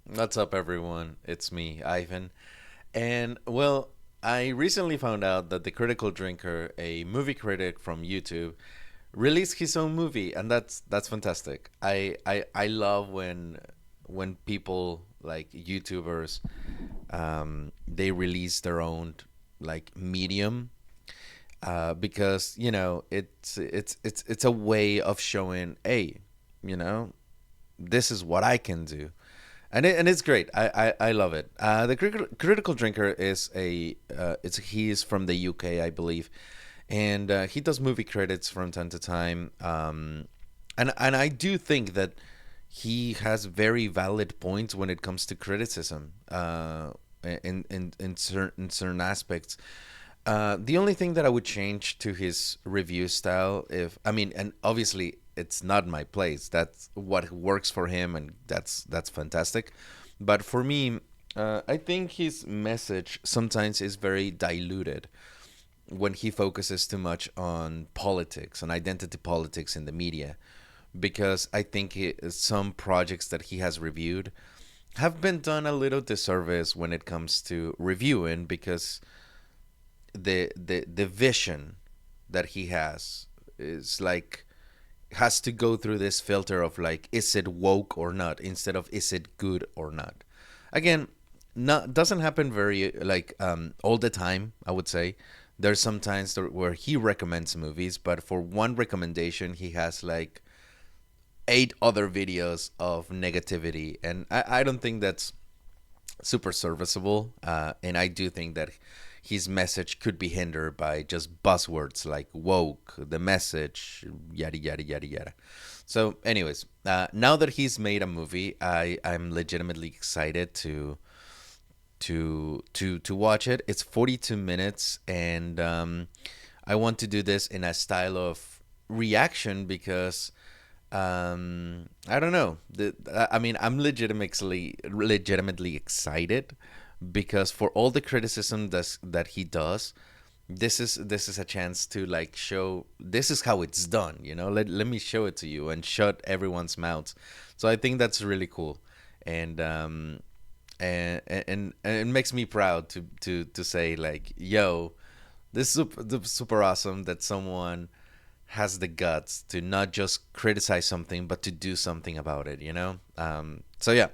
What's up, everyone? It's me, Ivan. And well, I recently found out that the Critical Drinker, a movie critic from YouTube, released his own movie, and that's fantastic. I love when people like YouTubers they release their own like medium because it's a way of showing, hey, you know, this is what I can do, and it's great. I love it. The critical drinker is a it's he is from the UK, I believe, and he does movie credits from time to time. And I do think that he has very valid points when it comes to criticism. In certain aspects. The only thing that I would change to his review style, if I mean, and obviously it's not my place. That's what works for him, and that's fantastic. But for me, I think his message sometimes is very diluted when he focuses too much on politics, on identity politics in the media, because I think some projects that he has reviewed have been done a little disservice when it comes to reviewing because the vision that he has is like has to go through this filter of like, is it woke or not, instead of is it good or not. Again, not doesn't happen very like all the time, I would say. There's some times where he recommends movies, but for one recommendation he has like eight other videos of negativity, and I don't think that's super serviceable. And I do think that his message could be hindered by just buzzwords like woke, the message, yada yada yada yada. So, anyways, now that he's made a movie, I'm legitimately excited to watch it. It's 42 minutes, and I want to do this in a style of reaction because I don't know. I mean, I'm legitimately excited because for all the criticism that he does, this is a chance to like show this is how it's done. Let me show it to you and shut everyone's mouths. So I think that's really cool, and and it makes me proud to say like, yo, this is super awesome that someone has the guts to not just criticize something but to do something about it. So yeah,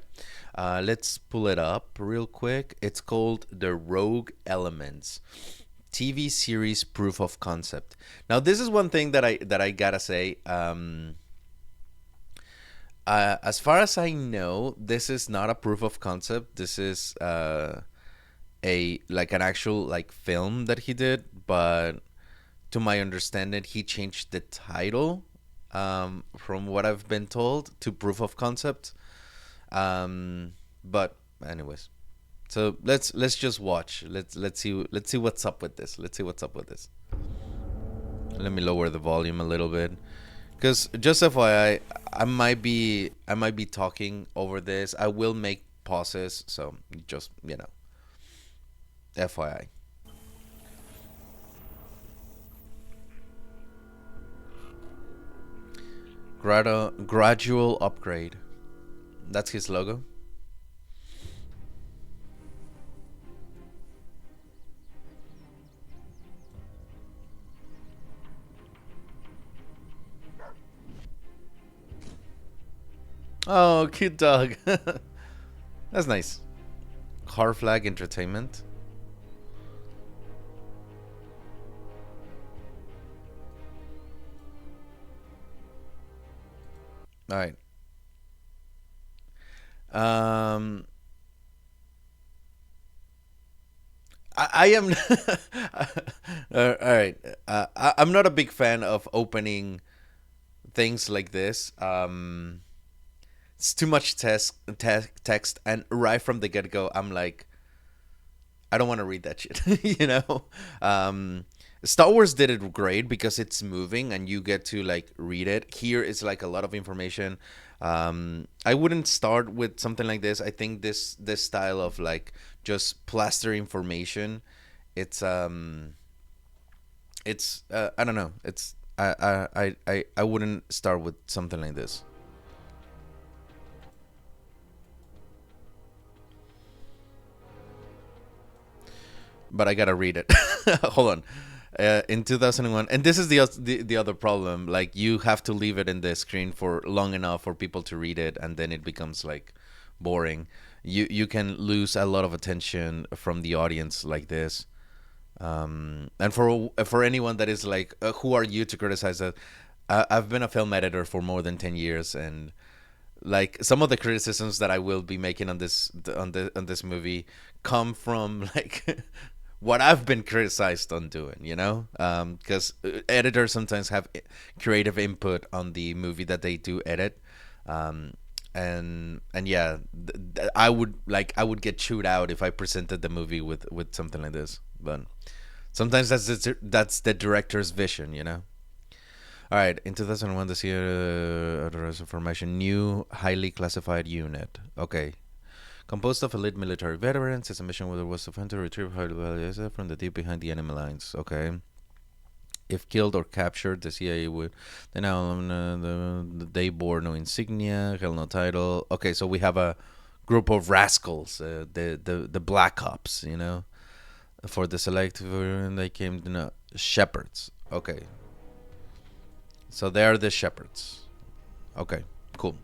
let's pull it up real quick. It's called The Rogue Elements TV series proof of concept. Now this is one thing that I gotta say. As far as I know, this is not a proof of concept. This is a like an actual like film that he did, but to my understanding, he changed the title, from what I've been told, to proof of concept. But anyways, so let's just watch. Let's see what's up with this. Let's see what's up with this. Let me lower the volume a little bit, because just FYI, I might be talking over this. I will make pauses, so just FYI. Gradual upgrade. That's his logo. Oh, cute dog. That's nice. Car Flag Entertainment. All right. Um, I am. All right. I'm not a big fan of opening things like this. It's too much text, and right from the get go, I'm like, I don't want to read that shit. Um, Star Wars did it great because it's moving and you get to like read it. Here it's like a lot of information. I wouldn't start with something like this. I think this style of like just plaster information, it's I don't know. It's I wouldn't start with something like this. but I gotta read it. Hold on. In 2001, and this is the other problem. Like you have to leave it in the screen for long enough for people to read it, and then it becomes like boring. You can lose a lot of attention from the audience like this. And for anyone that is like, who are you to criticize that? I've been a film editor for more than 10 years, and like some of the criticisms that I will be making on this movie come from like what I've been criticized on doing, you know, because editors sometimes have creative input on the movie that they do edit, um, and yeah, I would get chewed out if I presented the movie with something like this, but sometimes that's the director's vision, you know. All right, in 2001, this year, authorized formation, new highly classified unit. Okay. Composed of elite military veterans, its mission was to find to retrieve highly valuable from the deep behind the enemy lines. Okay. If killed or captured, the CIA would. Then they bore no insignia, held no title. Okay, so we have a group of rascals, the Black Ops, you know. For the select, they came to know shepherds. Okay, so they are the shepherds. Okay, cool.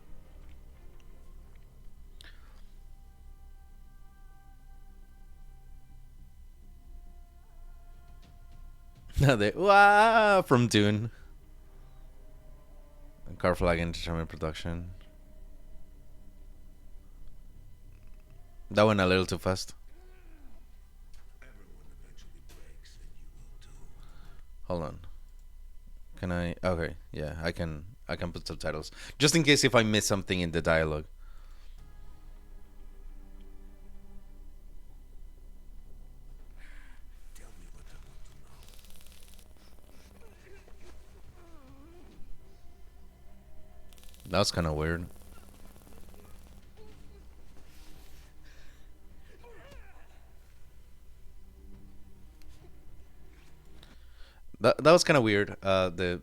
They from Dune. Car flag entertainment production. That went a little too fast. Hold on. Can I? Okay, yeah, I can. I can put subtitles just in case if I miss something in the dialogue. That was kind of weird. That was kind of weird. The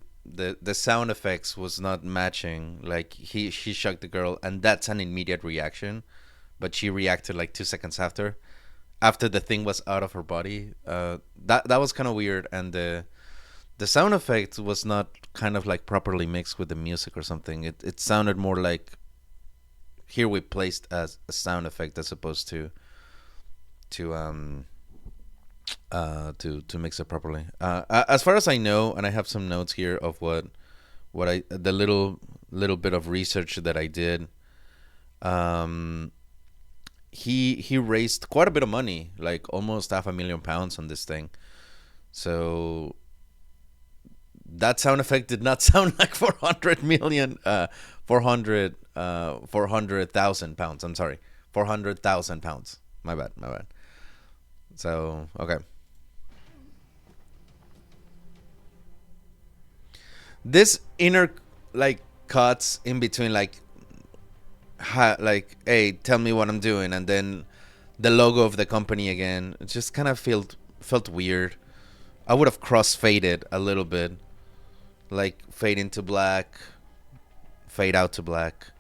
sound effects was not matching. Like he shocked the girl, and that's an immediate reaction, but she reacted like 2 seconds after the thing was out of her body. That was kind of weird, and the sound effect was not kind of like properly mixed with the music or something. It sounded more like here we placed as a sound effect as opposed to to mix it properly. As far as I know, and I have some notes here of what I the little bit of research that I did. Um, he raised quite a bit of money, like almost £500,000 on this thing. So that sound effect did not sound like 400 million, 400,000 pounds. I'm sorry, 400,000 pounds. My bad, my bad. So okay, this inner like cuts in between like hey, tell me what I'm doing, and then the logo of the company again. It just kind of felt weird. I would have cross faded a little bit, like fade into black, fade out to black.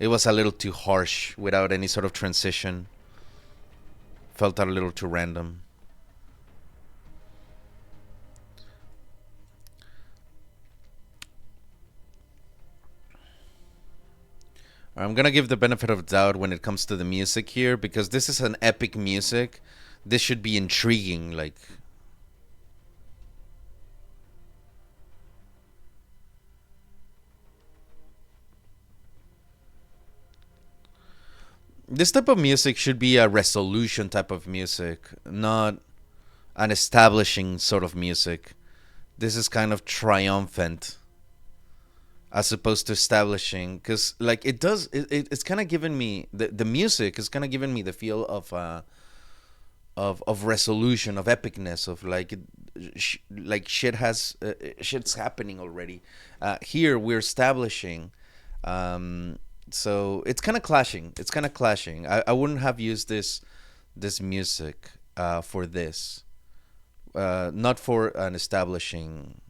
It was a little too harsh without any sort of transition. Felt a little too random. I'm gonna give the benefit of doubt when it comes to the music here because this is an epic music. This should be intriguing. Like this type of music should be a resolution type of music, not an establishing sort of music. This is kind of triumphant as opposed to establishing because like it's kind of giving me the music is kind of giving me the feel of resolution, of epicness, of like like shit's happening already. Here we're establishing, so it's kind of clashing. It's kind of clashing. I wouldn't have used this music for this, not for an establishing.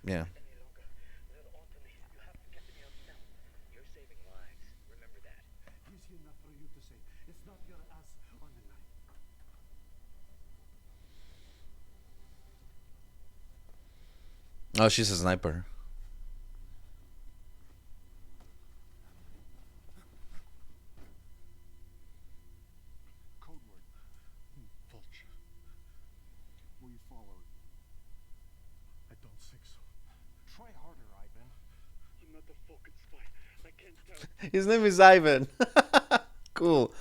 Yeah. Oh, she's a sniper. Code word. Vulture. Were you followed? I don't think so. Try harder, Ivan. I'm not a fucking spy. I can't tell. His name is Ivan. Cool.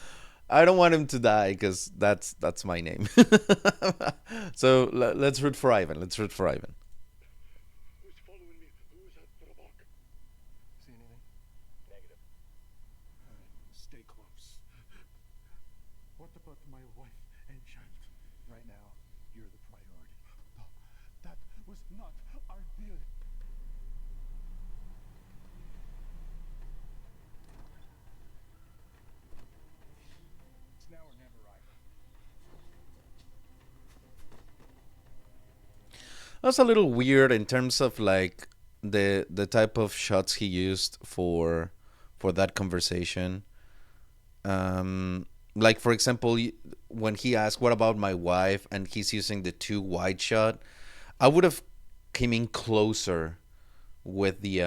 I don't want him to die because that's my name. So let's root for Ivan. Let's root for Ivan. Who's following me? Who's at the back? See anything? Negative. All right, stay close. What about my wife and child? Right now, you're the priority. No, that was not our deal. It's now or never, Ivan. That's a little weird in terms of like the type of shots he used for that conversation. Like for example, when he asked, "What about my wife?" and he's using the two wide shot, I would have came in closer with the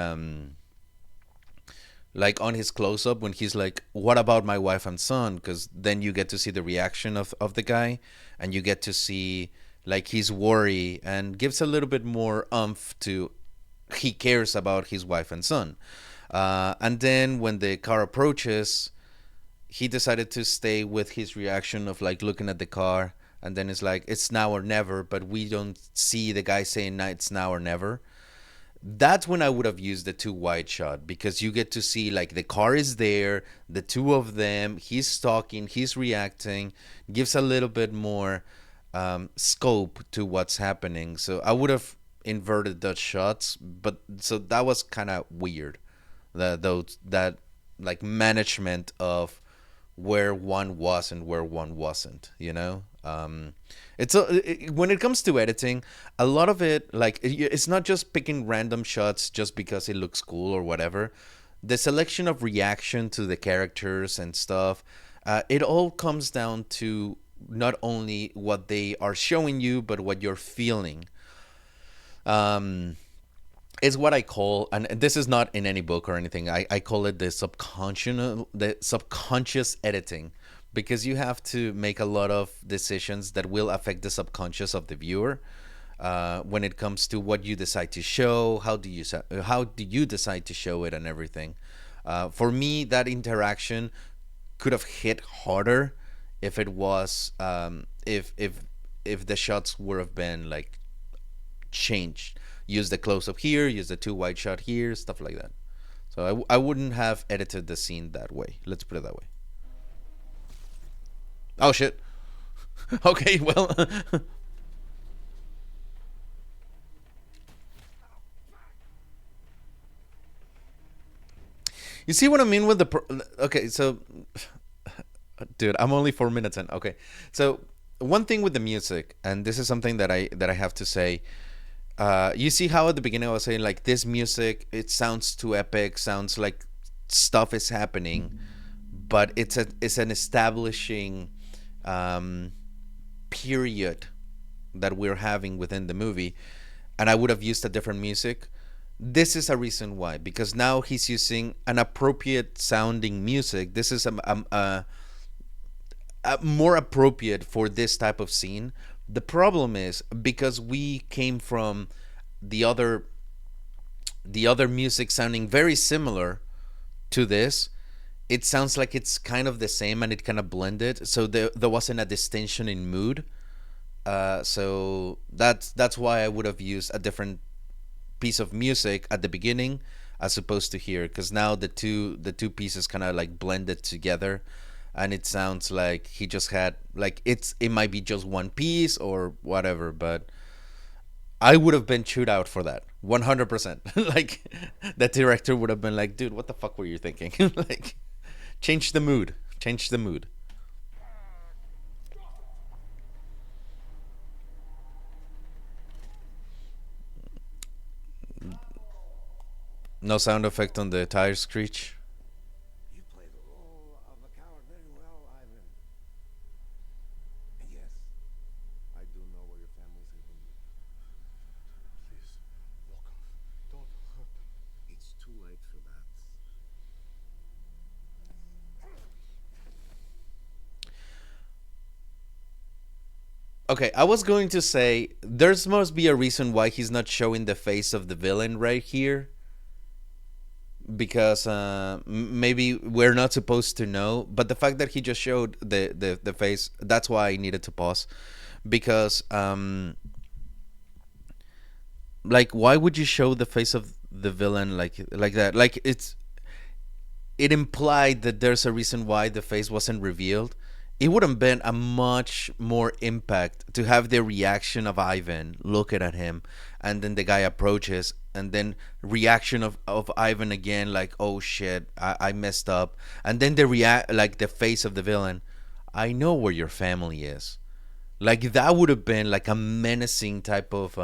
like on his close up when he's like, "What about my wife and son?" Because then you get to see the reaction of the guy, and you get to see like his worry, and gives a little bit more umph to he cares about his wife and son. And then when the car approaches, he decided to stay with his reaction of like looking at the car, and then it's like it's now or never, but we don't see the guy saying it's now or never. That's when I would have used the two wide shot because you get to see like the car is there, the two of them, he's talking, he's reacting, gives a little bit more scope to what's happening. So I would have inverted those shots, but so that was kind of weird. That like management of where one was and where one wasn't, you know. When it comes to editing, a lot of it like it's not just picking random shots just because it looks cool or whatever. The selection of reaction to the characters and stuff, it all comes down to not only what they are showing you but what you're feeling. Is what I call, and this is not in any book or anything. I call it the subconscious editing, because you have to make a lot of decisions that will affect the subconscious of the viewer. When it comes to what you decide to show, how do you decide to show it, and everything. For me, that interaction could have hit harder if it was if the shots would have been like changed. Use the close up here, use the two wide shot here, stuff like that. So I wouldn't have edited the scene that way. Let's put it that way. Oh shit. Okay, well, you see what I mean with the. Okay, so, dude, I'm only 4 minutes in. Okay, so one thing with the music, and this is something that I have to say. You see how at the beginning I was saying like this music, it sounds too epic, sounds like stuff is happening, but it's an establishing um, period that we're having within the movie, and I would have used a different music. This is a reason why, because now he's using an appropriate sounding music. This is a more appropriate for this type of scene. The problem is because we came from the other the other music sounding very similar to this. It sounds like it's kind of the same and it kind of blended. So there wasn't a distinction in mood. So that's why I would have used a different piece of music at the beginning as opposed to here, because now the two pieces kind of like blended together, and it sounds like he just had like it might be just one piece or whatever, but I would have been chewed out for that 100%. Like that director would have been like, dude, what the fuck were you thinking? Like, change the mood, change the mood. No sound effect on the tire screech. You play the role of a coward very well, Ivan. And yes, I do know where your family's hidden you. Please, look. Okay, I was going to say there's must be a reason why he's not showing the face of the villain right here, because maybe we're not supposed to know. But the fact that he just showed the face, that's why I needed to pause, because like why would you show the face of the villain like that? Like it implied that there's a reason why the face wasn't revealed. It would have been a much more impact to have the reaction of Ivan looking at him, and then the guy approaches, and then reaction of Ivan again, like, oh shit, I messed up, and then the react like the face of the villain. I know where your family is. Like that would have been like a menacing type of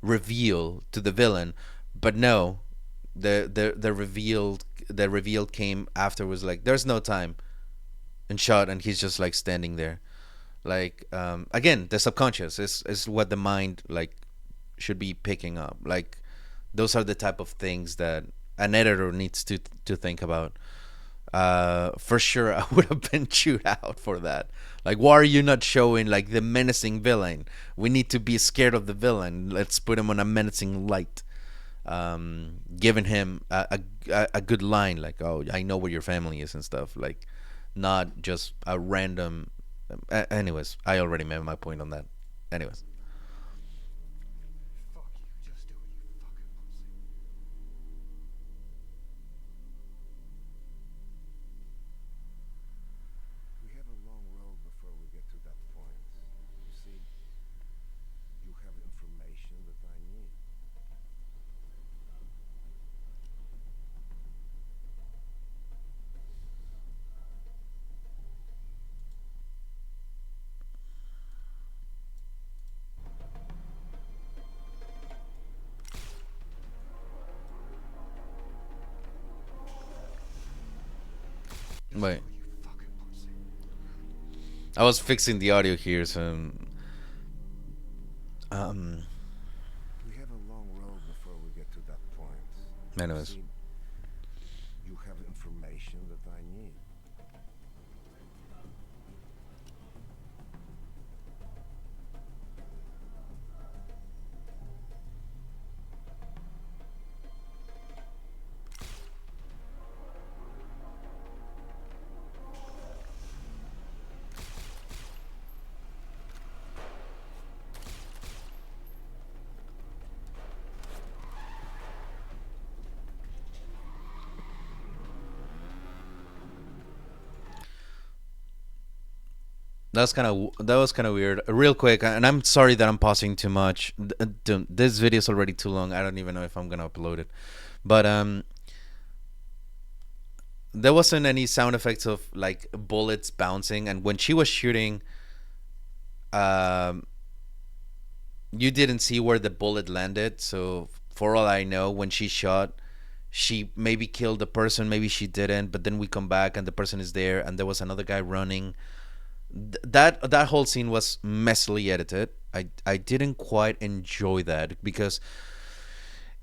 reveal to the villain, but no, the reveal came afterwards. Like there's no time and shot, and he's just like standing there. Like again, the subconscious is what the mind like should be picking up. Like those are the type of things that an editor needs to think about. For sure, I would have been chewed out for that. Like, why are you not showing like the menacing villain? We need to be scared of the villain. Let's put him on a menacing light. Giving him a good line like, "Oh, I know where your family is" and stuff. Like, not just a random. Anyways, I already made my point on that. Anyways. Fuck you, just do it, you fucking pussy. We have a long road before we get to that point. You see, you have information that I need. Just Wait, do it, you fucking pussy. I was fixing the audio here, so um. We have a long road before we get to that point. Anyways. See, you have information that I need. That was kind of weird. Real quick, and I'm sorry that I'm pausing too much. This video is already too long. I don't even know if I'm gonna upload it. But there wasn't any sound effects of like bullets bouncing, and when she was shooting, um, you didn't see where the bullet landed. So for all I know, when she shot, she maybe killed the person, maybe she didn't. But then we come back, and the person is there, and there was another guy running. That whole scene was messily edited. I didn't quite enjoy that because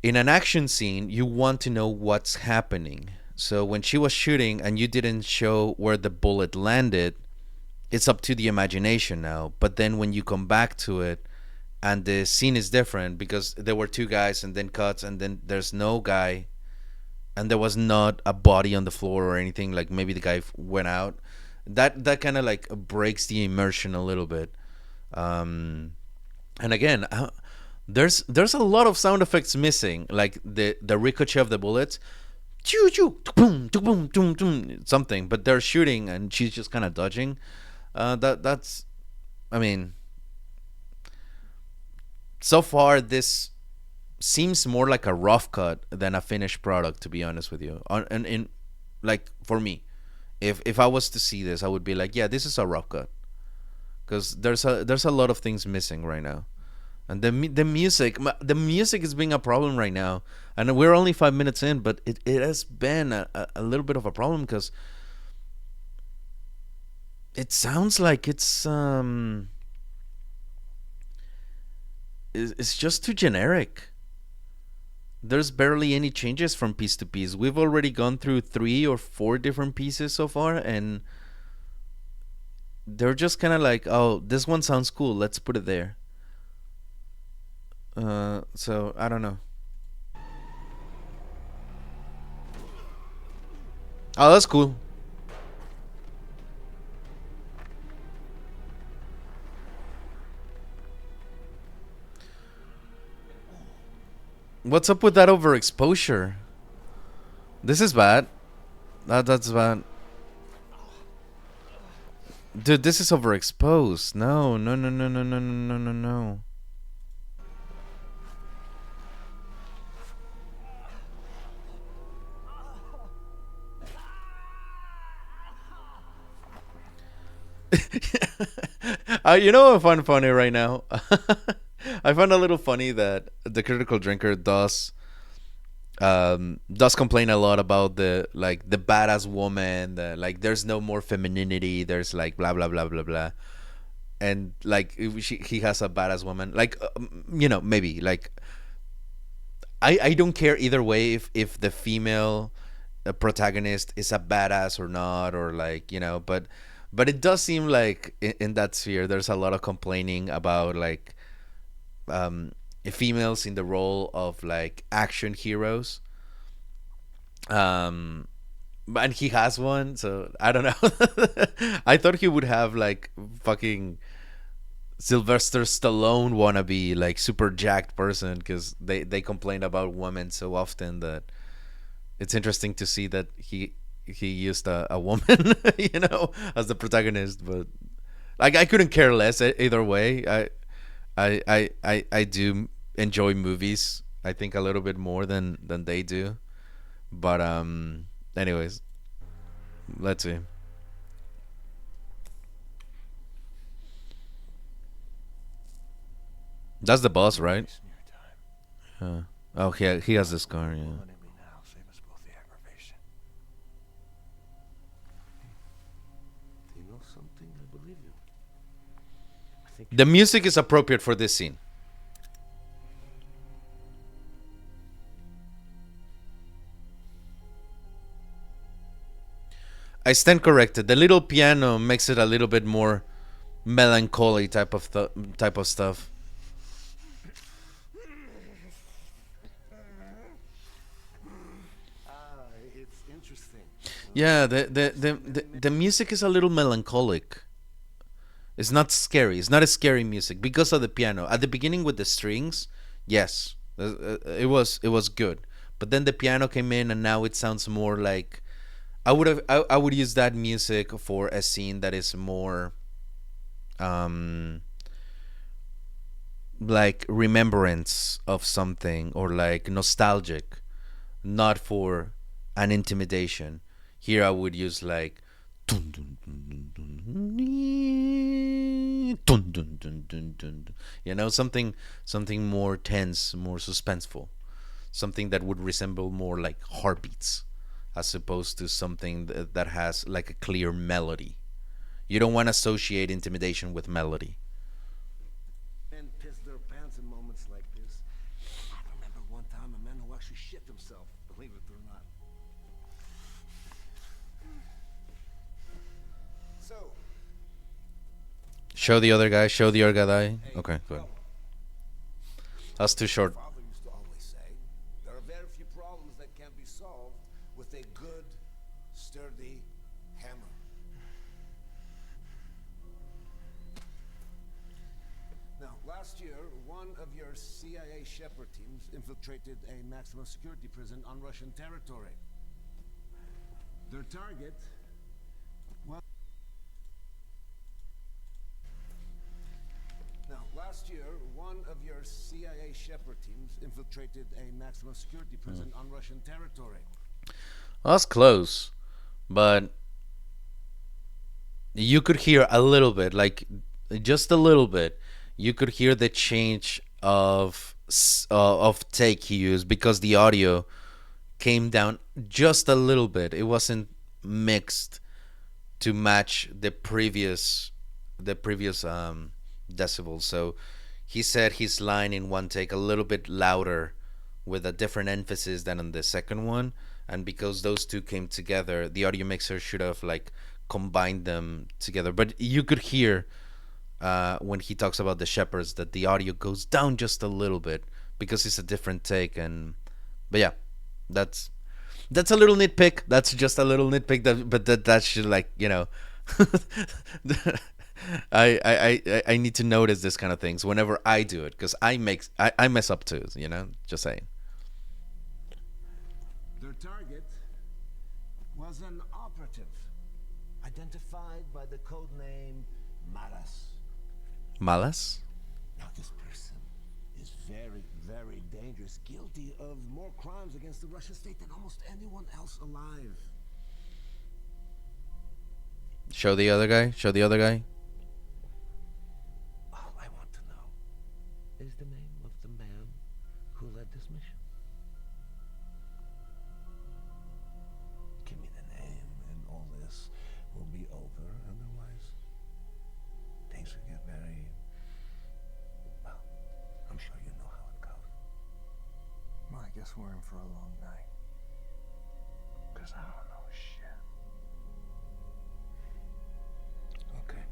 in an action scene you want to know what's happening. So when she was shooting and you didn't show where the bullet landed, it's up to the imagination now. But then when you come back to it and the scene is different because there were two guys and then cuts and then there's no guy and there was not a body on the floor or anything, like maybe the guy went out, that kind of like breaks the immersion a little bit. um and again, there's a lot of sound effects missing, like the ricochet of the bullets, choo choo, boom boom boom boom, something, but they're shooting and she's just kind of dodging. That's, I mean, so far this seems more like a rough cut than a finished product, to be honest with you. And in like for me, if I was to see this, I would be like, yeah, this is a rough cut because there's a lot of things missing right now. And the music is being a problem right now, and we're only 5 minutes in, but it has been a little bit of a problem because it sounds like it's just too generic. There's barely any changes from piece to piece. We've already gone through 3 or 4 different pieces so far, and they're just kind of like, oh, this one sounds cool, let's put it there. So I don't know. Oh, that's cool. What's up with that overexposure? This is bad. That's bad. Dude, this is overexposed. No, no, no, no, no, no, no, no, no. You know, I find funny right now. I find a little funny that the critical drinker does complain a lot about the like the badass woman. Like there's no more femininity. There's like blah blah blah blah blah. And like he has a badass woman. Like maybe like I don't care either way if the female protagonist is a badass or not, or like but it does seem like in that sphere there's a lot of complaining about like um females in the role of like action heroes. um and he has one, so I don't know. I thought he would have like fucking Sylvester Stallone wannabe, like super jacked person, because they complain about women so often that it's interesting to see that he used a woman, as the protagonist. But like I couldn't care less either way. I do enjoy movies. I think a little bit more than they do. But anyways, let's see. That's the boss, right? Yeah. Oh, he has this car. Yeah. You know something? I believe you. I think The music is appropriate for this scene. I stand corrected. The little piano makes it a little bit more melancholy type of stuff. it's interesting. Yeah, the music is a little melancholic. It's not scary. It's not a scary music because of the piano. At the beginning with the strings, yes, it was good. But then the piano came in, and now it sounds more like I would use that music for a scene that is more um like remembrance of something, or like nostalgic, not for an intimidation. Here I would use like dun, dun, dun, dun, dun, dun, dun, dun, dun, dun. Something more tense, more suspenseful, something that would resemble more like heartbeats, as opposed to something that has like a clear melody. You don't want to associate intimidation with melody. Men piss their pants in moments like this. I remember one time a man who actually shit himself, believe it or not. So, Show the other guy. Show the other guy. hey, Okay, good. well, That's too short. father used to always say, there are very few problems that can be solved with a good, sturdy hammer. Now, last year, one of your CIA Shepherd teams infiltrated a maximum security prison on Russian territory. Their target, well, now, last year, one of your CIA Shepherd teams infiltrated a maximum security prison on Russian territory. Well, that's close, but you could hear a little bit, like just a little bit. You could hear the change of take he used, because the audio came down just a little bit. It wasn't mixed to match the previous decibels. So he said his line in one take a little bit louder, with a different emphasis than on the second one. And because those two came together, the audio mixer should have like combined them together. But you could hear when he talks about the shepherds that the audio goes down just a little bit because it's a different take. And but yeah, that's that's a little nitpick. That's just a little nitpick. That should, like, I need to notice this kind of things whenever I do it because I mess up too. Just saying. Their target was an operative identified by the code name Maras. Malas. Now, this person is very, very dangerous, guilty of more crimes against the Russian state than almost anyone else alive. Show the other guy. Show the other guy. All I want to know is the name of the man who led this mission. Give me the name, and all this will be over. Otherwise, things will get very. Well, I'm sure you know how it goes. Well, I guess we're in for a long night. 'Cause I don't know shit. Okay.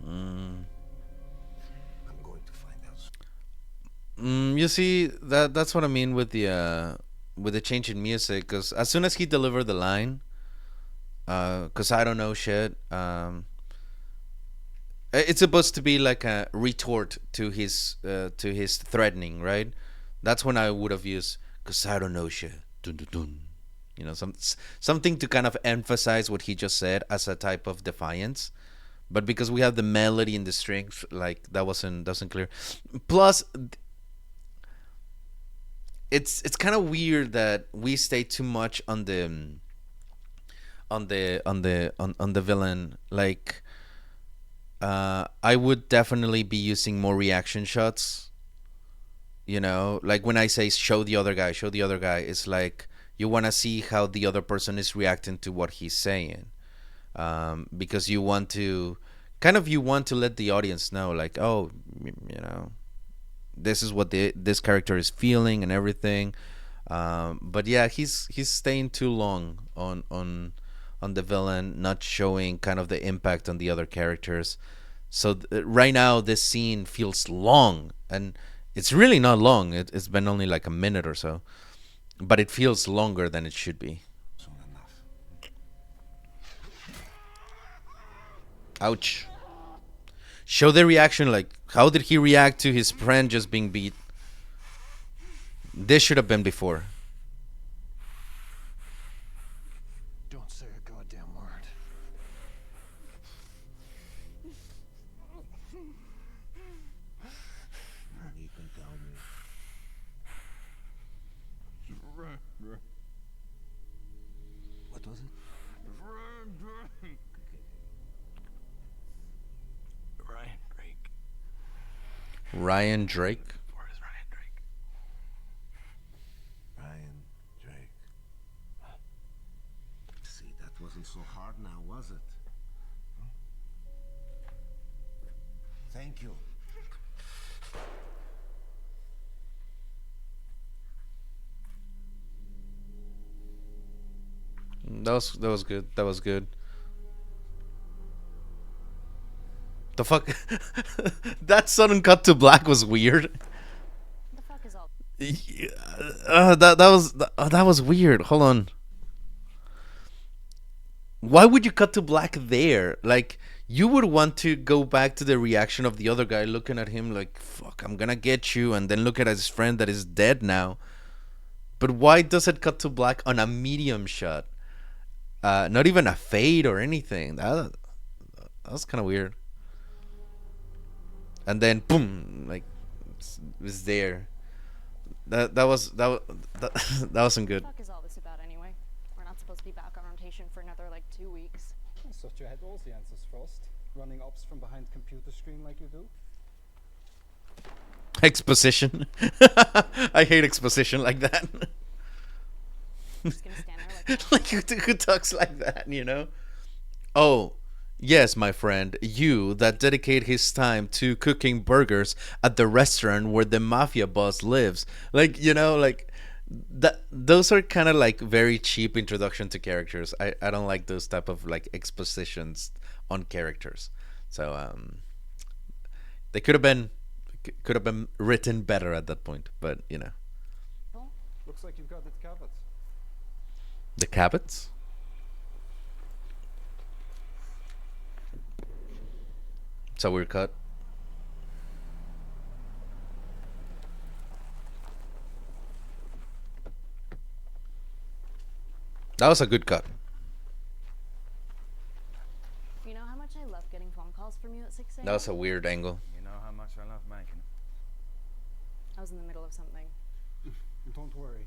Mm. I'm going to find out. You see, that's what I mean with the change in music. Because as soon as he delivered the line, "Cause I don't know shit," it's supposed to be like a retort to his threatening, right? That's when I would have used "cause I don't know shit." Dun, dun, dun. Something to kind of emphasize what he just said as a type of defiance. But because we have the melody and the strings, like that wasn't clear. Plus, it's kind of weird that we stay too much on the villain. Like, I would definitely be using more reaction shots. Like when I say show the other guy, it's like you want to see how the other person is reacting to what he's saying, because you want to let the audience know, like, oh, this is what this character is feeling and everything. But yeah, he's staying too long on the villain, not showing kind of the impact on the other characters. So right now this scene feels long, and it's really not long. It's been only like a minute or so, but it feels longer than it should be. Soon enough. Ouch. Show the reaction, like how did he react to his friend just being beat? This should have been before. Don't say a goddamn word. You can tell me. What was it? Ryan Drake. Ryan Drake. Or is Ryan Drake? Ryan Drake. See, that wasn't so hard now, was it? Thank you. That was good. That was good. The fuck? That sudden cut to black was weird. The fuck is all? Yeah, that was weird. Hold on. Why would you cut to black there? Like, you would want to go back to the reaction of the other guy looking at him like, fuck, I'm gonna get you, and then look at his friend that is dead now. But why does it cut to black on a medium shot? Not even a fade or anything. That was kind of weird. And then boom, like it's there. That wasn't good. Fuck is all this about anyway? We're not supposed to be back on rotation for another like 2 weeks. I thought you had all the answers, Frost. Running ops from behind computer screen like you do. Exposition. I hate exposition like that. Just gonna stand there like Like who talks like that, Oh, yes, my friend, you that dedicate his time to cooking burgers at the restaurant where the mafia boss lives. Like, like that those are kind of like very cheap introduction to characters. I don't like those type of like expositions on characters. So they could have been written better at that point, but you know. Looks like you've got it covered. The Cabots? It's a weird cut. That was a good cut. You know how much I love getting phone calls from you at 6 a.m.? That was a weird angle. You know how much I love making them. I was in the middle of something. Don't worry.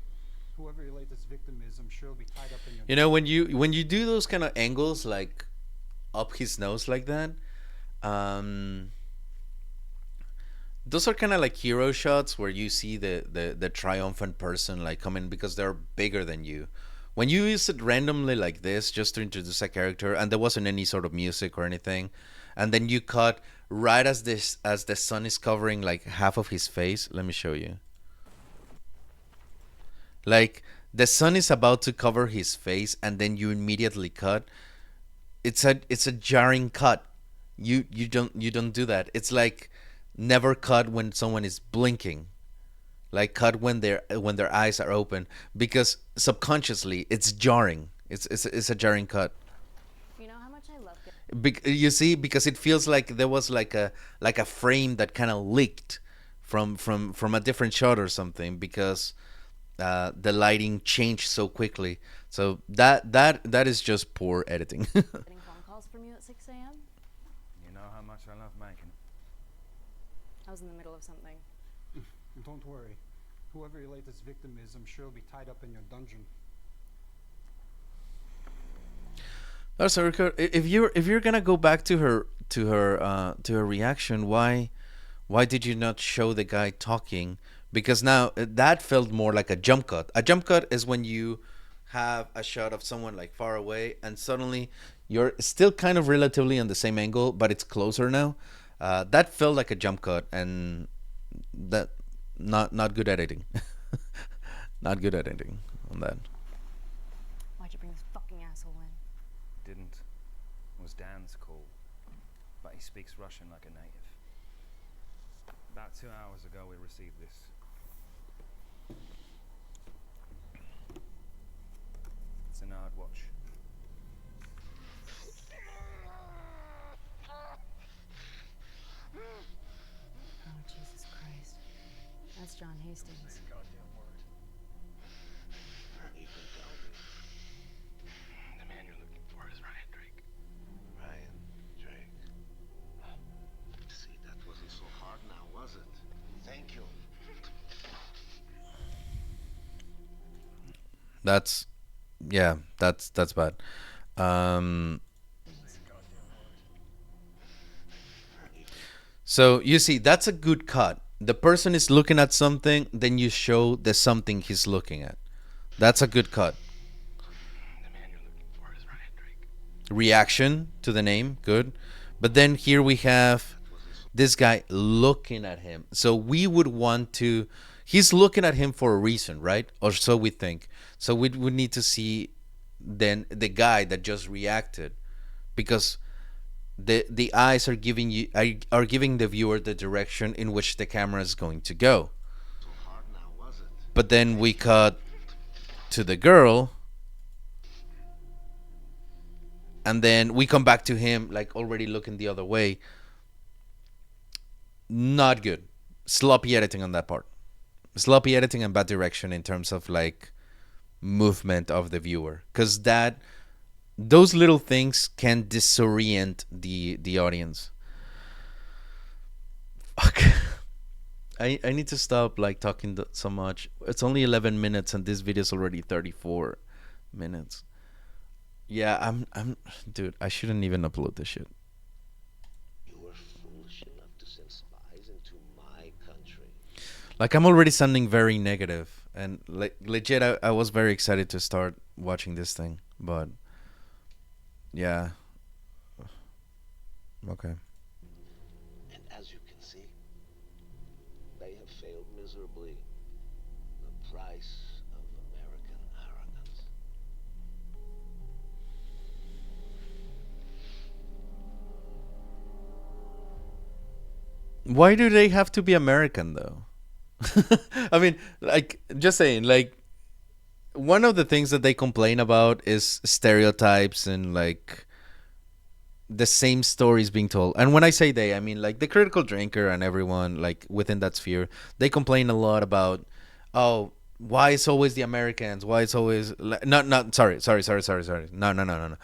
Whoever your latest victim is, I'm sure will be tied up in your... You know, when you do those kind of angles, like up his nose like that, those are kind of like hero shots where you see the triumphant person like coming because they're bigger than you. When you use it randomly like this, just to introduce a character, and there wasn't any sort of music or anything, and then you cut right as the sun is covering like half of his face. Let me show you. Like the sun is about to cover his face, and then you immediately cut. It's a jarring cut. You don't do that. It's like never cut when someone is blinking. Like cut when their eyes are open, because subconsciously it's jarring. It's a jarring cut. You know how much I love You see, because it feels like there was like a frame that kind of leaked from a different shot or something, because the lighting changed so quickly. So that is just poor editing. getting phone calls from you at 6 a.m.? You know how much I love making them. I was in the middle of something. Don't worry. Whoever your latest victim is, I'm sure will be tied up in your dungeon. That's Erica. If you're gonna go back to her reaction, why did you not show the guy talking? Because now that felt more like a jump cut. A jump cut is when you have a shot of someone like far away, and suddenly you're still kind of relatively on the same angle, but it's closer now. That felt like a jump cut, and that not good editing. Not good editing on that. Why'd you bring this fucking asshole in? Didn't. It was Dan's call. But he speaks Russian like a native. About 2 hours ago we received this. It's an Nard watch. Oh, Jesus Christ. That's John Hastings. You can tell me. The man you're looking for is Ryan Drake. Ryan Drake. See, that wasn't so hard now, was it? Thank you. That's bad. So you see, that's a good cut. The person is looking at something, then you show the something he's looking at. That's a good cut. The man you're looking for is Ryan Drake. Reaction to the name, good. But then here we have this guy looking at him. So we would want to... He's looking at him for a reason, right? Or so we think. So we would need to see then the guy that just reacted, because the eyes are giving you are giving the viewer the direction in which the camera is going to go. So hard now, was it? But then we cut to the girl, and then we come back to him like already looking the other way. Not good. Sloppy editing on that part. Sloppy editing and bad direction in terms of like movement of the viewer, because those little things can disorient the audience. Fuck. I need to stop like talking so much. It's only 11 minutes and this video is already 34 minutes. Yeah, I'm dude, I shouldn't even upload this shit. You were foolish enough to send spies into my country. Like, I'm already sounding very negative, and legit I was very excited to start watching this thing, but yeah. Okay. And as you can see, they have failed miserably. The price of Why do they have to be American though? I mean, like, just saying, like, one of the things that they complain about is stereotypes and like the same stories being told. And when I say they, I mean like the critical drinker and everyone like within that sphere. They complain a lot about, oh, why it's always the Americans? Why it's always not sorry. No.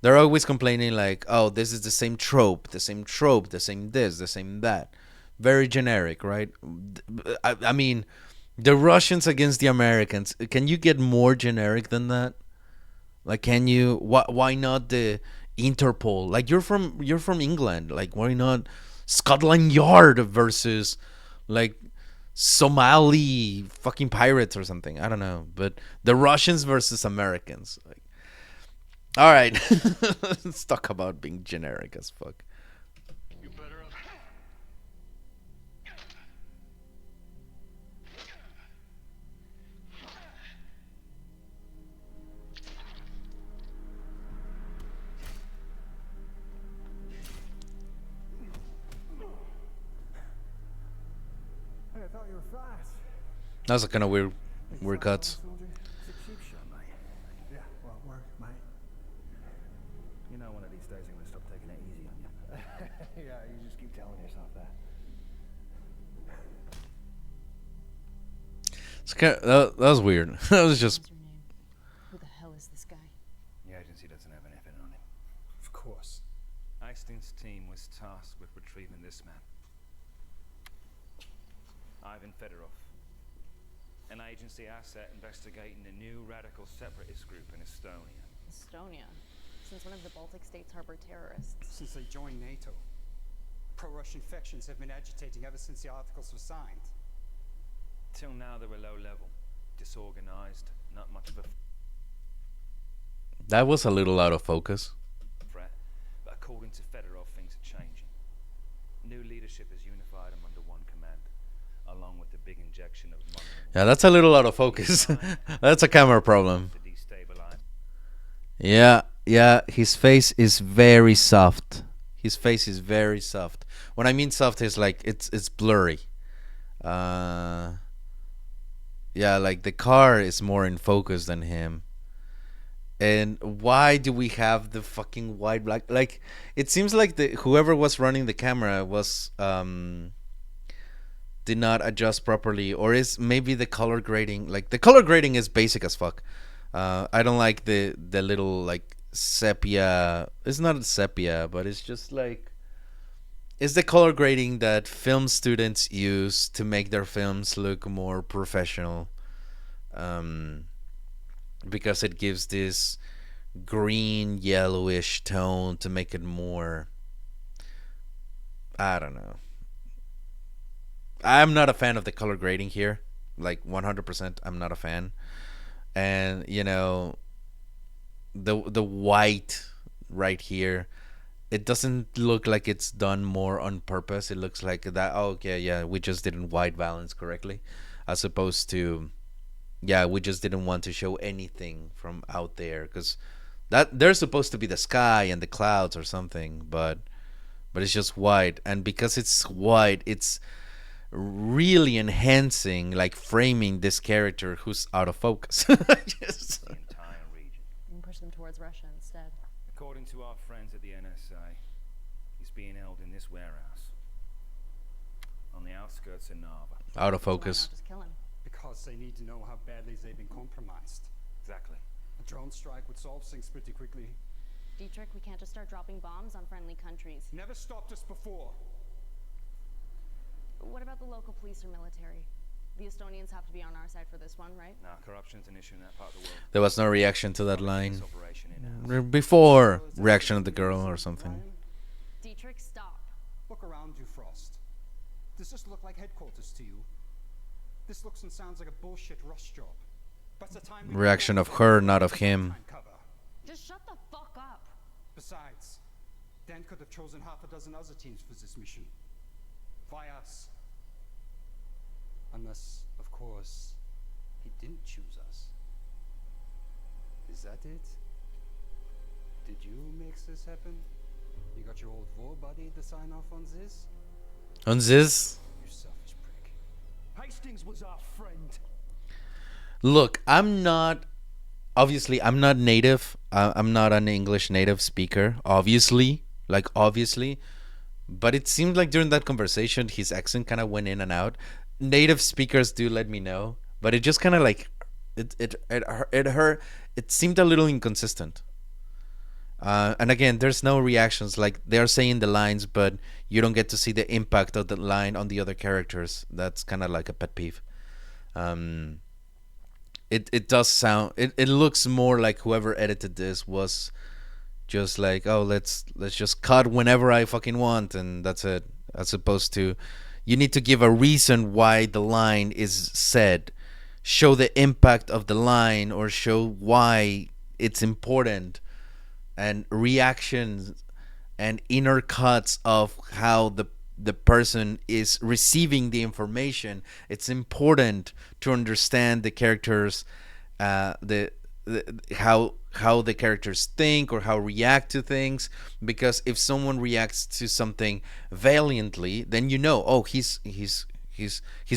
They're always complaining like, oh, this is the same trope, the same trope, the same this, the same that. Very generic, right? I mean, the Russians against the Americans. Can you get more generic than that? Like, can you? Why not the Interpol? Like, you're from England. Like, why not Scotland Yard versus like Somali fucking pirates or something? I don't know. But the Russians versus Americans. Like, all right, let's talk about being generic as fuck. You better have. Hey, I thought you were fast. That was a kind of weird cuts. It's a cheap shot, mate. Yeah, well, it worked, mate. You know, one of these days I'm gonna stop taking it easy on you. Yeah, you just keep telling yourself that. It's kind of, that was weird. That was just What's your name? Who the hell is this guy? The agency doesn't have anything on him. Of course. Eisting's team was tasked with retrieving this man, Ivan Fedorov, an agency asset investigating a new radical separatist group in Estonia. Estonia. Since when have the Baltic states harbor terrorists? Since they joined NATO. Pro-Russian factions have been agitating ever since the articles were signed. Till now they were low level, disorganized, not much of a that was a little out of focus. threat. But according to Fedorov, things are changing. New leadership has unified them under one command, along with the big injection of money. Yeah, that's a little out of focus. That's a camera problem. To destabilize. Yeah, his face is very soft. His face is very soft. When I mean soft, is like it's blurry. Yeah, like the car is more in focus than him. And why do we have the fucking wide black? Like, it seems like the whoever was running the camera was did not adjust properly, or is maybe the color grading. Like, the color grading is basic as fuck. I don't like the little like sepia. It's not sepia, but it's just like, it's the color grading that film students use to make their films look more professional. Because it gives this green yellowish tone to make it more, I don't know. I'm not a fan of the color grading here. Like, 100% I'm not a fan. And you know, the white right here, it doesn't look like it's done more on purpose. It looks like that, oh, okay, yeah, we just didn't white balance correctly, as opposed to, yeah, we just didn't want to show anything from out there, because that there's supposed to be the sky and the clouds or something, but it's just white. And because it's white, it's really enhancing, like framing this character who's out of focus. Just- The entire region. And push them towards Russia instead. According to our friends at the NSA, he's being held in this warehouse on the outskirts of Narva. out of So why focus. not just kill him? Because they need to know how badly they've been compromised. Exactly. A drone strike would solve things pretty quickly. Dietrich, we can't just start dropping bombs on friendly countries. Never stopped us before. What about the local police or military? The Estonians have to be on our side for this one, right? Now, corruption's an issue in that part of the world. There was no reaction to that line This operation in-house. before reaction of the girl or something. Ryan, Dietrich, stop. look around you, Frost. Does this look like headquarters to you? This looks and sounds like a bullshit rush job. But it's a time we Reaction don't of her, not of time him. cover. Just shut the fuck up. Besides, Dan could have chosen half a dozen other teams for this mission. Why us? Unless, of course, he didn't choose us. Is that it? Did you make this happen? You got your old war buddy to sign off on this? On this, You selfish prick. Hastings was our friend. look, I'm not. Obviously, I'm not native. I'm not an English native speaker. Obviously, like obviously, but it seemed like during that conversation, his accent kind of went in and out. Native speakers do let me know, but it just kind of like it hurt. It seemed a little inconsistent. And again, there's no reactions. Like they're saying the lines, but you don't get to see the impact of the line on the other characters. That's kind of like a pet peeve. Um, it does sound. It looks more like whoever edited this was just like, oh, let's just cut whenever I fucking want, and that's it. As opposed to, you need to give a reason why the line is said, show the impact of the line, or show why it's important, and reactions and inner cuts of how the person is receiving the information. It's important to understand the characters, the how the characters think or how react to things, because if someone reacts to something valiantly, then you know, oh, he's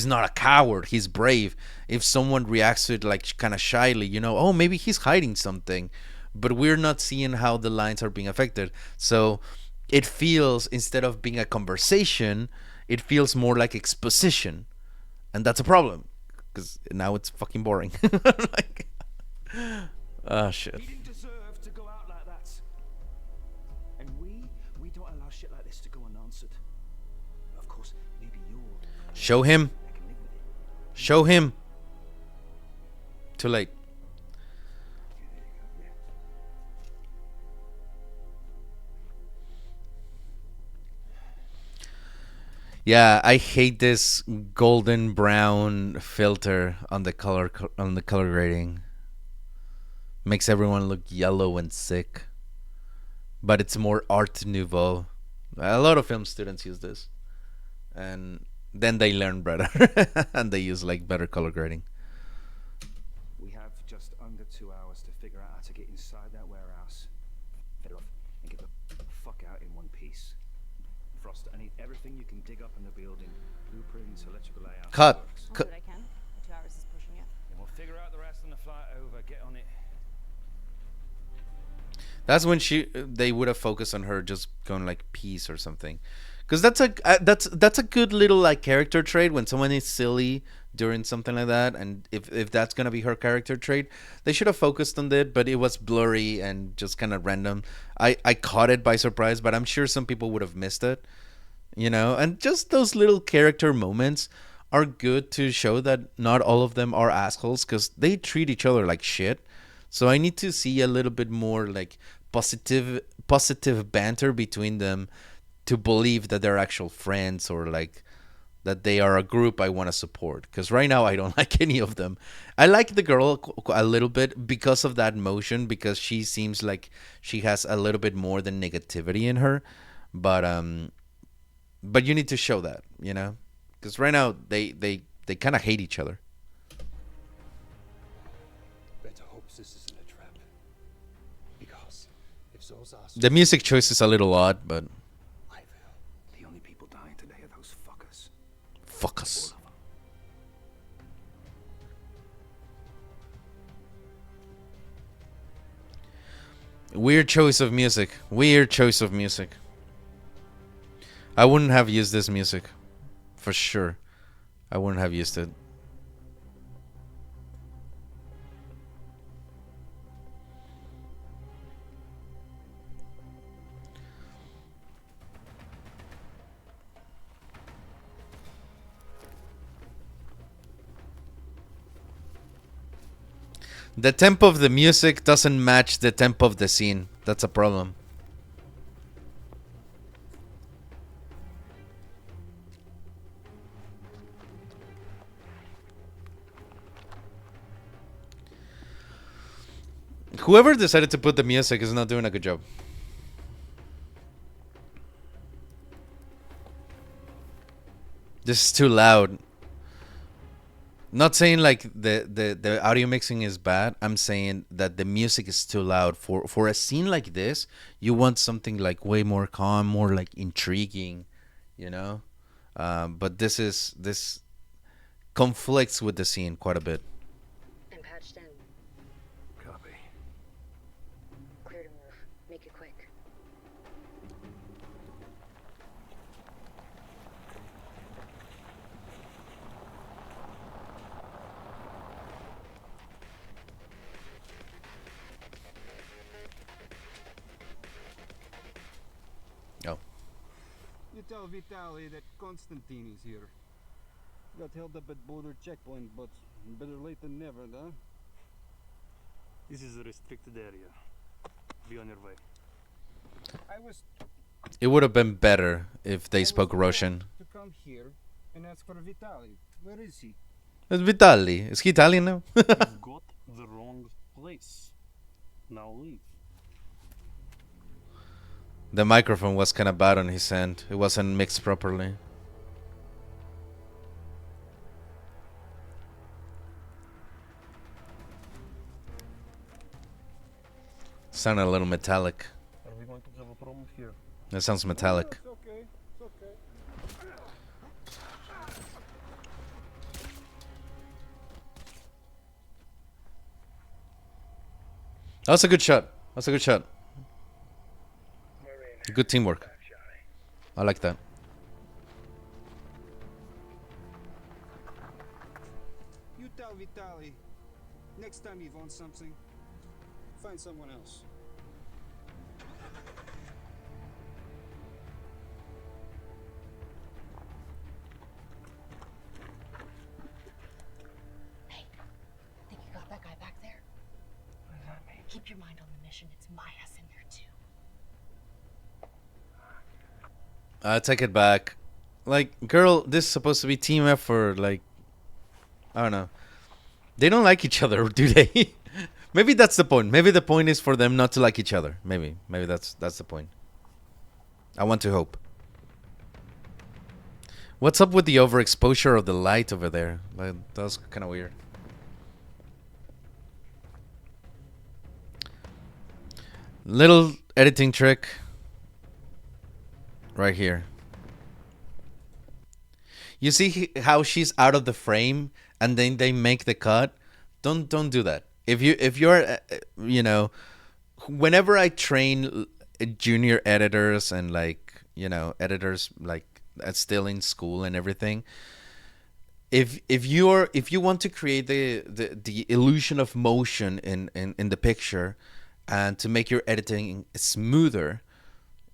not a coward, he's brave. If someone reacts to it like kind of shyly, you know, oh, maybe he's hiding something, but we're not seeing how the lines are being affected. So it feels, instead of being a conversation, it feels more like exposition, and that's a problem because now it's fucking boring. Like, oh shit. He didn't deserve to go out like that. And we don't allow shit like this to go unanswered. Of course, maybe you're. Show him. I can live with it. Show him. Too late. Yeah, I hate this golden brown filter on the color grading. Makes everyone look yellow and sick. But it's more art nouveau. A lot of film students use this, and then they learn better and they use like better color grading. We have just under 2 hours to figure out how to get inside that warehouse. Better off and get the fuck out in one piece. Frost, I need everything you can dig up in the building. Blueprints, electrical layout. Cut. I'll Cut. do what I can. 2 hours is pushing it. And we'll figure out the rest on the flight over. Get on it. That's when they would have focused on her just going like peace or something, because that's a good little like character trait when someone is silly during something like that, and if that's gonna be her character trait, they should have focused on it. But it was blurry and just kind of random. I caught it by surprise, but I'm sure some people would have missed it, you know. And just those little character moments are good to show that not all of them are assholes, because they treat each other like shit. So I need to see a little bit more like positive banter between them to believe that they're actual friends, or like that they are a group I want to support. Because right now I don't like any of them. I like the girl a little bit because of that motion, because she seems like she has a little bit more than negativity in her. But you need to show that, you know, because right now they kind of hate each other. Better hope this isn't a trap. Because if those are The music choice is a little odd, but I will. The only people dying today are those fuckers. fuck us. Weird choice of music. Weird choice of music. I wouldn't have used this music. For sure. I wouldn't have used it. The tempo of the music doesn't match the tempo of the scene. That's a problem. Whoever decided to put the music is not doing a good job. This is too loud. Not saying like the audio mixing is bad. I'm saying that the music is too loud for a scene like this. You want something like way more calm, more like intriguing, you know. But this conflicts with the scene quite a bit. I'm patched in. Copy. Clear to move. Make it quick. Oh, You tell Vitali that Konstantin is here. Got held up at border checkpoint, but better late than never, huh? This is a restricted area. Be on your way. I was it would have been better if they I was spoke told Russian. to come here and ask for Vitali. Where is he? It's Vitali. Is he Italian now? You've got the wrong place. Now leave. The microphone was kind of bad on his end. It wasn't mixed properly. Sounded a little metallic. Are we going to have a problem here? That sounds metallic. It's okay. It's okay. That's a good shot. That's a good shot. Good teamwork. I like that. You tell Vitali. Next time he wants something, find someone else. Hey, think you got that guy back there? What does that mean? Keep your mind on the mission. It's my ass in there too. I take it back. Like, girl, this is supposed to be team effort. Like, I don't know. They don't like each other, do they? Maybe that's the point. Maybe the point is for them not to like each other. Maybe that's the point. I want to hope. What's up with the overexposure of the light over there? Like, that was kind of weird. Little editing trick right here. You see how she's out of the frame and then they make the cut? Don't do that. If you're you know, whenever I train junior editors and like, you know, editors like still in school and everything, if you want to create the illusion of motion in the picture and to make your editing smoother,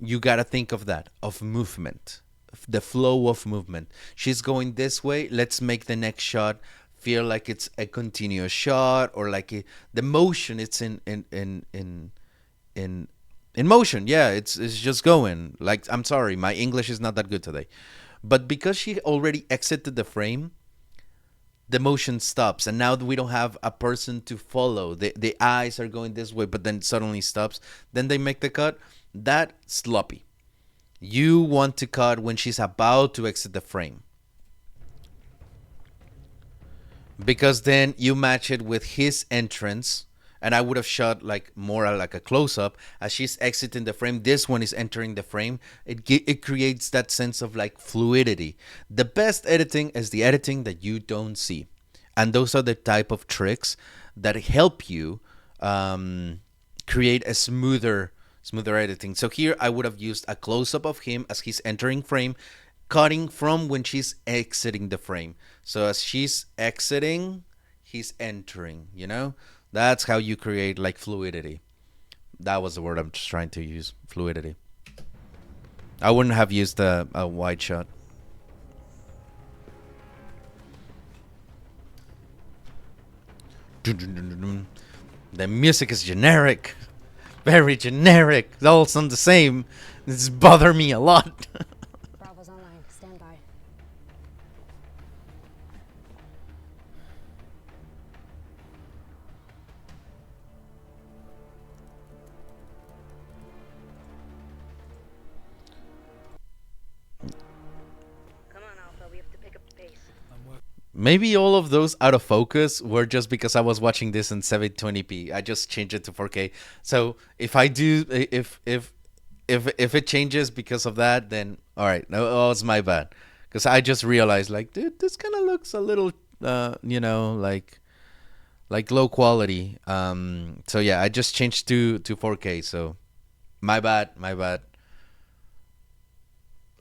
you got to think of that, of movement, the flow of movement. She's going this way, let's make the next shot feel like it's a continuous shot, or like the motion, it's in motion. Yeah, it's just going. Like, I'm sorry, my English is not that good today. But because she already exited the frame, the motion stops, and now we don't have a person to follow. The eyes are going this way, but then suddenly stops. Then they make the cut. That's sloppy. You want to cut when she's about to exit the frame, because then you match it with his entrance. And I would have shot like more like a close-up as she's exiting the frame. This one is entering the frame. It creates that sense of like fluidity. The best editing is the editing that you don't see, and those are the type of tricks that help you create a smoother editing. So here I would have used a close-up of him as he's entering frame, cutting from when she's exiting the frame. So as she's exiting, he's entering, you know? That's how you create like fluidity. That was the word I'm just trying to use, fluidity. I wouldn't have used a wide shot. The music is generic. Very generic. It all sound the same. This bother me a lot. Bravo's online. Stand by. Come on, Alpha. We have to pick up the pace. Maybe all of those out of focus were just because I was watching this in 720p. I just changed it to 4K. So if I do, if it changes because of that, then all right, no, oh, it's my bad. because I just realized, like, dude, this kind of looks a little, like low quality. So yeah, I just changed to 4K. So my bad, my bad.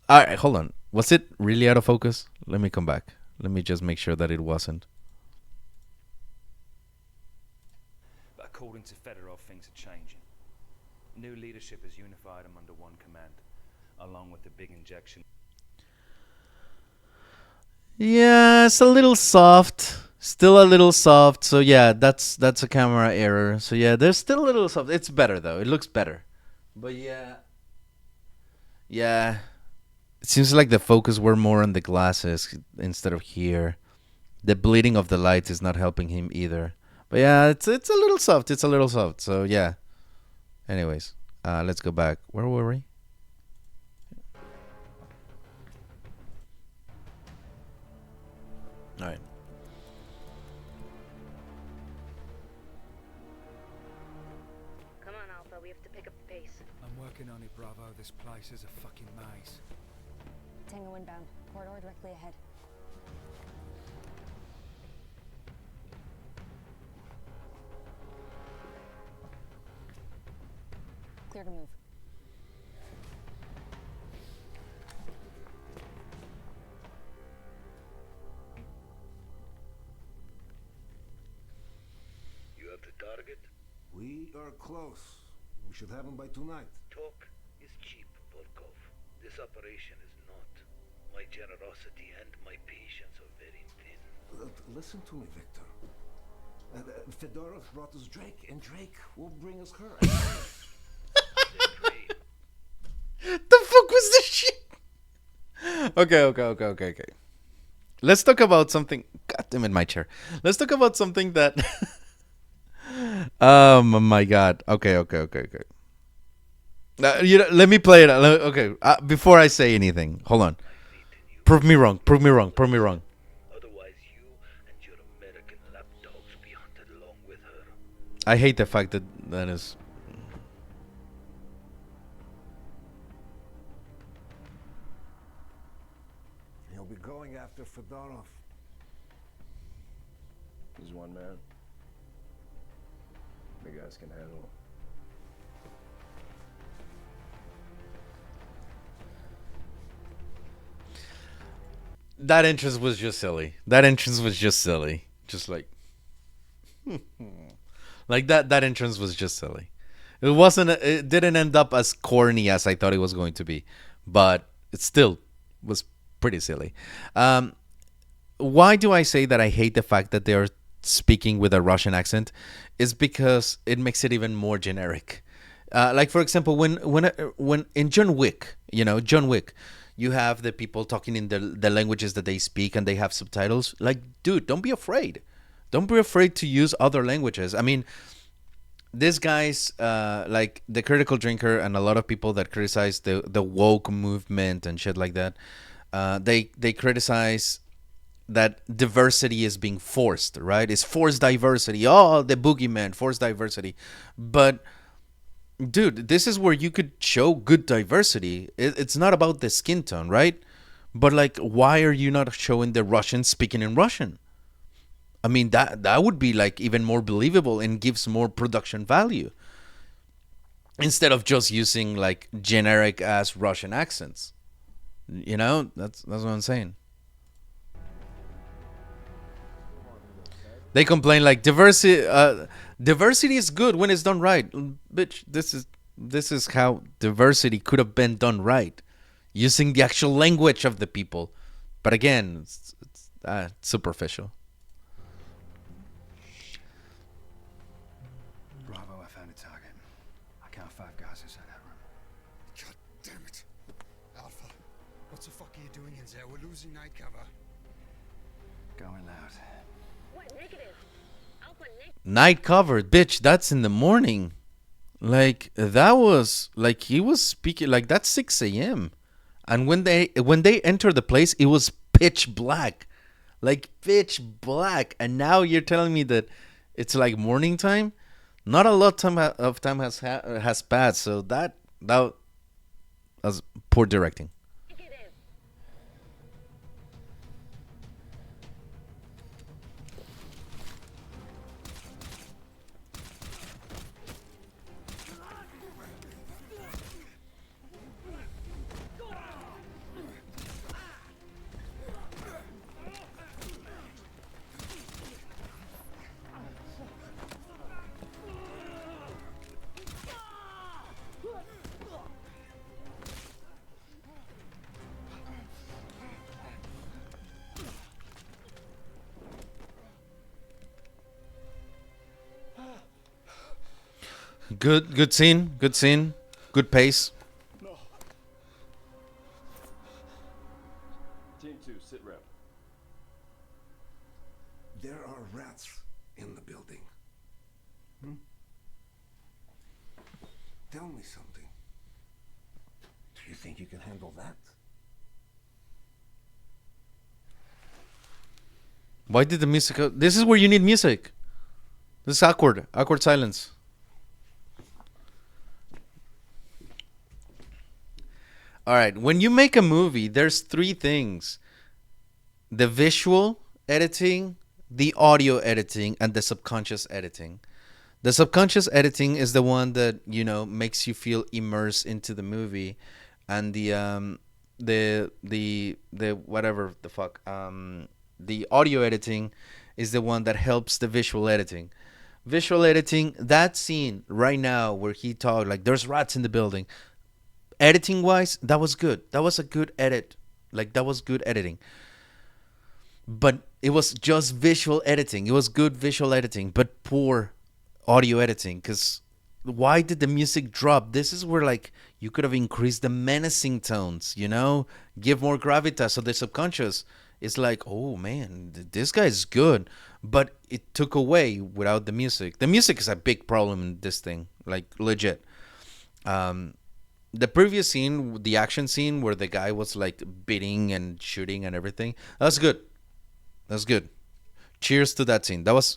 All right, hold on. Was it really out of focus? Let me come back. Let me just make sure that it wasn't. But according to Fedorov, things are changing. New leadership has unified them under one command, along with the big injection. Yeah, it's a little soft. Still a little soft. So yeah, that's a camera error. So yeah, there's still a little soft. It's better though. It looks better. But yeah. Yeah. It seems like the focus were more on the glasses instead of here. The bleeding of the lights is not helping him either. But yeah, it's a little soft. It's a little soft. So yeah. Anyways, let's go back. Where were we? All right. Come on, Alpha. We have to pick up the pace. I'm working on it, Bravo. This place is a fucking maze. Tango inbound. Corridor directly ahead. Clear to move. You have the target? We are close. We should have him by tonight. Talk is cheap, Volkov. This operation is not. My generosity and my patience are very thin. Listen to me, Victor. Fedorov brought us Drake, and Drake will bring us her. The fuck was this shit? Okay. Let's talk about something. God damn it, my chair. Let's talk about something that. Oh my god. Okay. Let me play it. Okay. Before I say anything, hold on. Prove me wrong. Otherwise, you and your American lapdogs will be hunted along with her. I hate the fact that is. He'll be going after Fedorov. He's one man. The guys can handle him. That entrance was just silly. Just like. Like that entrance was just silly. It didn't end up as corny as I thought it was going to be, but it still was pretty silly. Why do I say that I hate the fact that they're speaking with a Russian accent? Is because it makes it even more generic. Like for example, when in John Wick, you have the people talking in the languages that they speak and they have subtitles. Like, dude, don't be afraid. Don't be afraid to use other languages. I mean, these guys, like the Critical Drinker and a lot of people that criticize the woke movement and shit like that, they criticize that diversity is being forced, right? It's forced diversity. Oh, the boogeyman, forced diversity. But dude, this is where you could show good diversity. It's not about the skin tone, right? But like, why are you not showing the Russians speaking in Russian? I mean, that would be like even more believable and gives more production value instead of just using like generic ass Russian accents. That's what I'm saying. They complain like diversity is good when it's done right. Bitch, this is how diversity could have been done right, using the actual language of the people. But again, it's superficial. Bravo, I found a target. I count 5 guys inside that room. God damn it. Alpha, what the fuck are you doing in there? We're losing night cover. Going loud. What? Negative. Alpha, Night cover, bitch, that's in the morning. Like, that was like he was speaking like that's 6 a.m. And when they entered the place, it was pitch black. Like pitch black. And now you're telling me that it's like morning time? Not a lot of time has passed, so that was poor directing. negative. Good scene. Good scene. Good pace. No. Team 2, sit rep. There are rats in the building. Tell me something. Do you think you can handle that? Why did the music? This is where you need music. This is awkward. Awkward silence. All right. When you make a movie, there's three things: the visual editing, the audio editing, and the subconscious editing. The subconscious editing is the one that, you know, makes you feel immersed into the movie, and the whatever the fuck the audio editing is the one that helps the visual editing. Visual editing, that scene right now where he talked like there's rats in the building. Editing wise, that was good. That was a good edit. Like that was good editing. But it was just visual editing. It was good visual editing, but poor audio editing. Because why did the music drop? This is where like you could have increased the menacing tones, you know, give more gravitas so the subconscious is like, oh man, this guy is good. But it took away without the music. The music is a big problem in this thing, like legit. The previous scene, the action scene where the guy was like beating and shooting and everything, that's good. That's good. Cheers to that scene. That's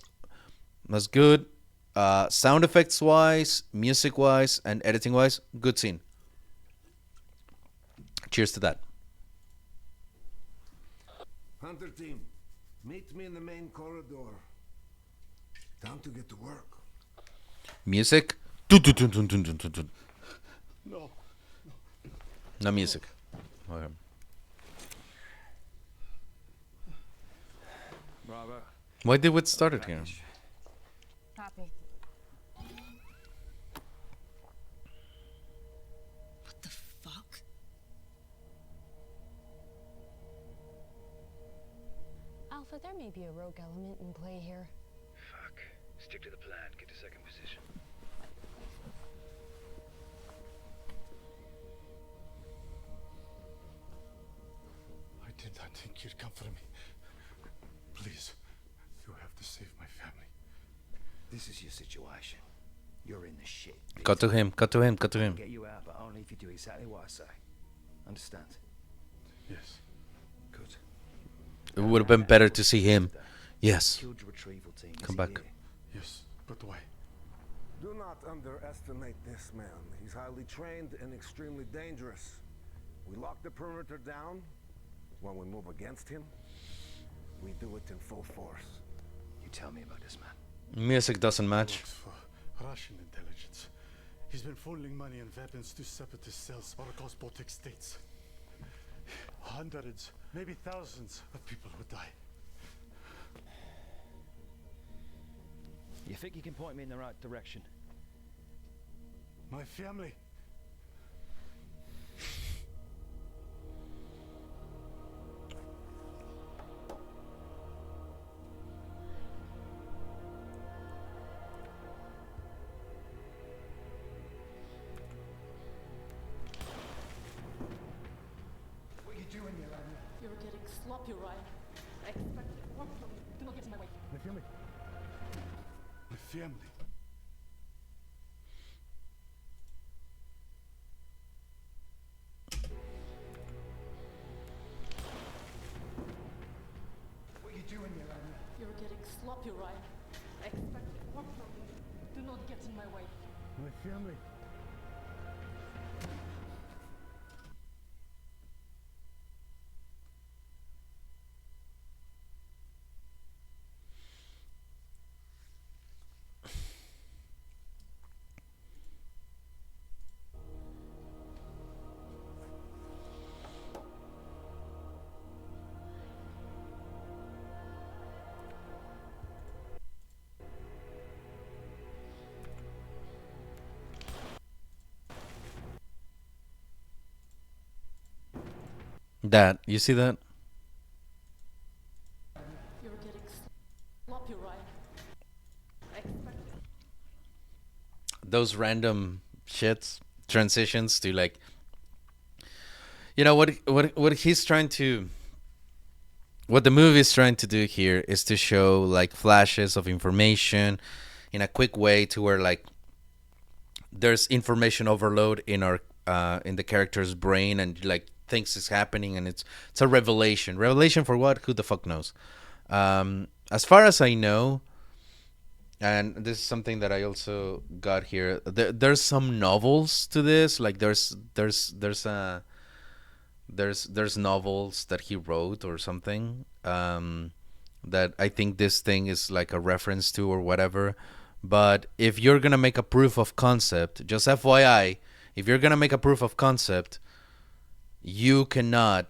good. Sound effects wise, music wise, and editing wise, good scene. Cheers to that. Hunter team, meet me in the main corridor. Time to get to work. Music. No. No music. Okay. Bravo. Why did we start it here? Happy. What the fuck? Alpha, there may be a rogue element in play here. Fuck. Stick to the plan. Get to second position. I did not think you'd come for me. Please, you have to save my family. This is your situation. You're in the shit. Cut to him. Cut to him. Cut to him. Get you out, but only if you do exactly what I say. Understand? Yes. Good. It would have been better to see him. Yes. Killed retrieval team. Come back. Yes, but why? Do not underestimate this man. He's highly trained and extremely dangerous. We lock the perimeter down. When we move against him, we do it in full force. You tell me about this man. Music doesn't match. Works for Russian intelligence. He's been funneling money and weapons to separatist cells all across Baltic states. Hundreds, maybe thousands of people would die. You think you can point me in the right direction? My family. What are you doing here, Anya? You're getting sloppy, Ryan. I expected more from you. Do not get in my way. My family. My family. What are you doing here, Anya? You're getting sloppy, Ryan. I expected more from you. Do not get in my way. My family. That. You see that? You're getting sloppy, Ryan. I expected. those random shits transitions to like, you know, what he's trying to, what the movie is trying to do here is to show like flashes of information in a quick way to where like there's information overload in our in the character's brain, and like things is happening, and it's a revelation for what, who the fuck knows. As far as I know, and this is something that I also got here, there's some novels to this, like there's novels that he wrote or something, that I think this thing is like a reference to or whatever. But if you're gonna make a proof of concept, just FYI, if you're gonna make a proof of concept, you cannot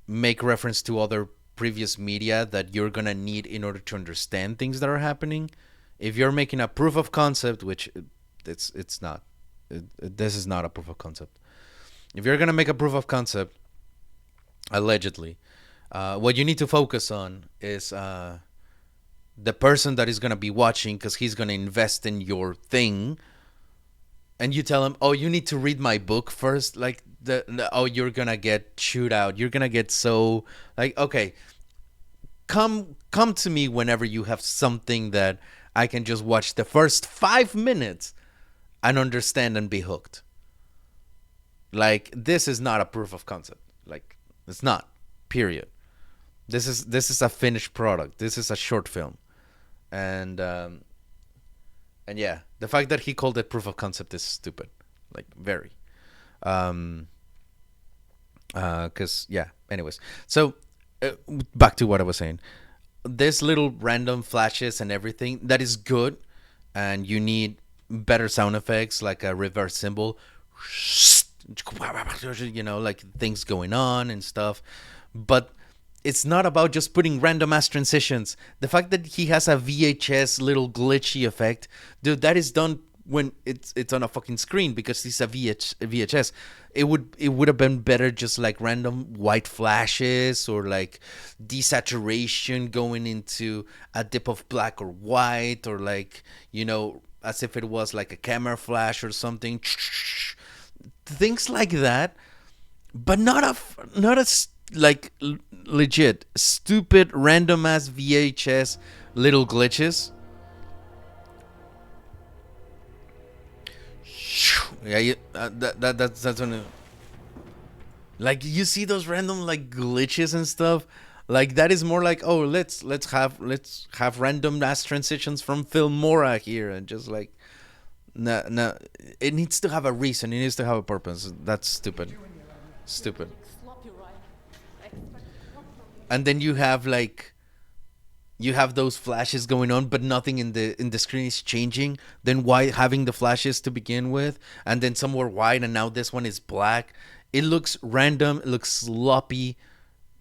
make reference to other previous media that you're gonna need in order to understand things that are happening. If you're making a proof of concept, which it's not, this is not a proof of concept. If you're gonna make a proof of concept, allegedly, what you need to focus on is the person that is gonna be watching, because he's gonna invest in your thing, and you tell him, oh, you need to read my book first, like oh, you're gonna get chewed out. You're gonna get so like, okay, come to me whenever you have something that I can just watch the first 5 minutes and understand and be hooked. Like, this is not a proof of concept. Like, it's not. Period. This is a finished product. This is a short film, and yeah, the fact that he called it proof of concept is stupid. Like, very. Because yeah. Anyways, so back to what I was saying. This little random flashes and everything, that is good, and you need better sound effects, like a reverse cymbal, you know, like things going on and stuff. But it's not about just putting random ass transitions. The fact that he has a VHS little glitchy effect, dude, that is done when it's on a fucking screen, because it's a VHS. It would have been better just like random white flashes, or like desaturation going into a dip of black or white, or like, you know, as if it was like a camera flash or something. Things like that, but not a like legit stupid random ass VHS little glitches. Yeah, that's when like you see those random like glitches and stuff. Like, that is more like, oh, let's have random ass transitions from Filmora here, and just like, no, it needs to have a reason. It needs to have a purpose. That's stupid. And then you have those flashes going on, but nothing in the screen is changing. Then why having the flashes to begin with, and then some were white, and now this one is black? It looks random. It looks sloppy.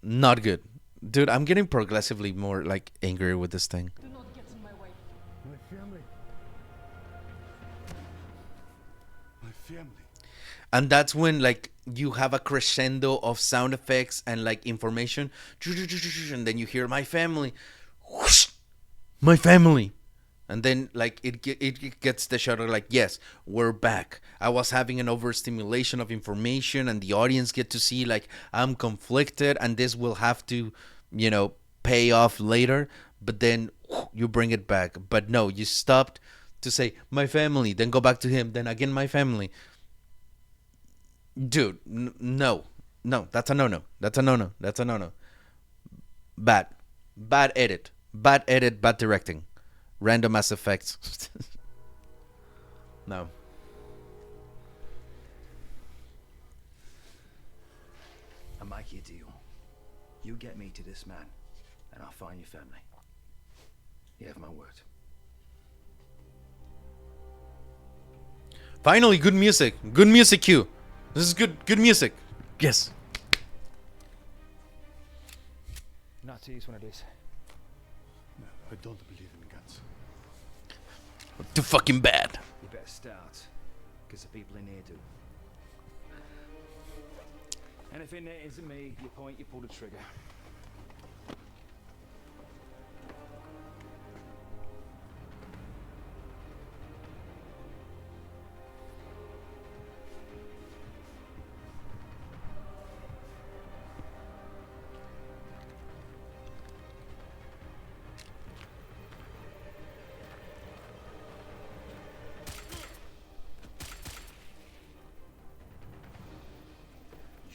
Not good, dude. I'm getting progressively more like angry with this thing. Do not get in my way. My family. My family. And that's when like you have a crescendo of sound effects and like information, and then you hear my family, my family, and then like it gets the shot of like, yes, we're back. I was having an overstimulation of information, and the audience get to see like I'm conflicted, and this will have to, you know, pay off later. But then you bring it back. But no, you stopped to say my family, then go back to him, then again my family. Dude, no, that's a no-no. That's a no-no. Bad edit, bad directing, random ass effects. No. I'll make you a deal. You get me to this man, and I'll find your family. You have my word. Finally, good music cue. This is good music. Yes. Not to use one of these. No, I don't believe in guns. Too fucking bad. You better start, because the people in here do. Anything that isn't me, you point, you pull the trigger.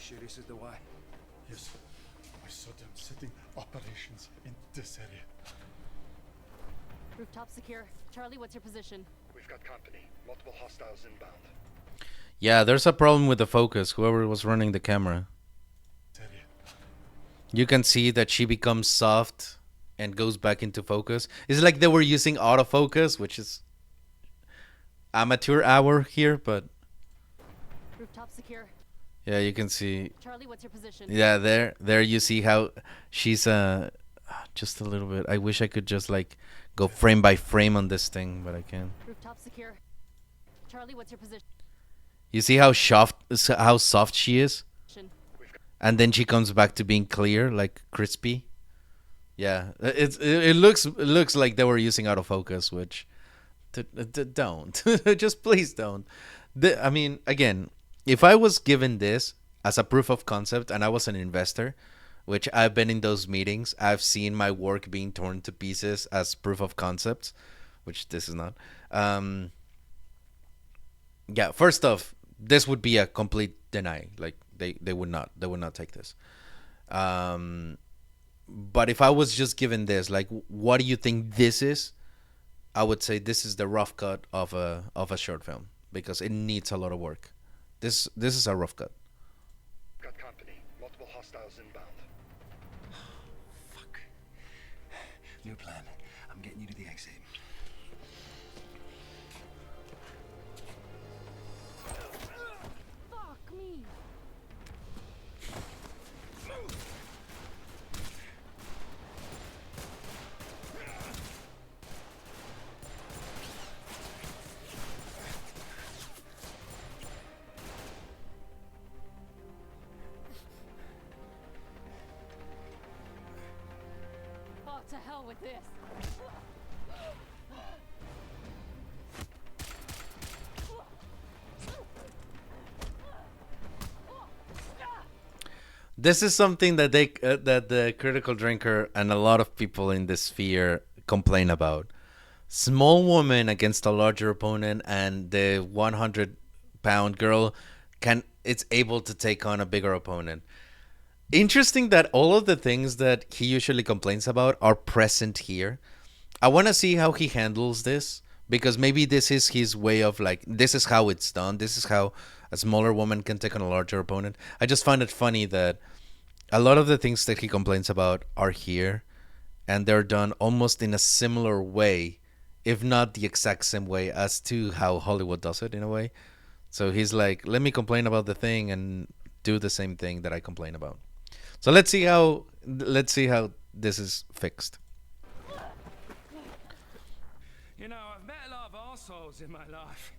sure this is the way? Yes. I saw them setting operations in this area. Rooftop secure. Charlie, what's your position? We've got company. Multiple hostiles inbound. Yeah, there's a problem with the focus. Whoever was running the camera. You can see that she becomes soft and goes back into focus. It's like they were using autofocus, which is amateur hour here, but Rooftop secure. yeah, you can see. Charlie, what's your position? Yeah, there you see how she's just a little bit. I wish I could just like go frame by frame on this thing, but I can't. Rooftop secure. Charlie, what's your position? You see how soft she is? And then she comes back to being clear, like crispy. Yeah, it looks like they were using autofocus, which don't. Just please don't. I mean, again, if I was given this as a proof of concept and I was an investor, which I've been in those meetings, I've seen my work being torn to pieces as proof of concepts, which this is not. Yeah, first off, this would be a complete deny. Like they would not take this. But if I was just given this, like, what do you think this is? I would say this is the rough cut of a short film because it needs a lot of work. This is a rough cut. Got company. Multiple hostiles inbound. Fuck. New plan. I'm getting you to the exit. Fuck me. Oh, to hell with this. This is something that that the critical drinker and a lot of people in this sphere complain about. Small woman against a larger opponent, and the 100-pound girl it's able to take on a bigger opponent. Interesting that all of the things that he usually complains about are present here. I want to see how he handles this, because maybe this is his way of, like, this is how it's done. This is how a smaller woman can take on a larger opponent. I just find it funny that a lot of the things that he complains about are here, and they're done almost in a similar way, if not the exact same way as to how Hollywood does it, in a way. So he's like, let me complain about the thing and do the same thing that I complain about. So let's see how this is fixed. You know, I've met a lot of arseholes in my life.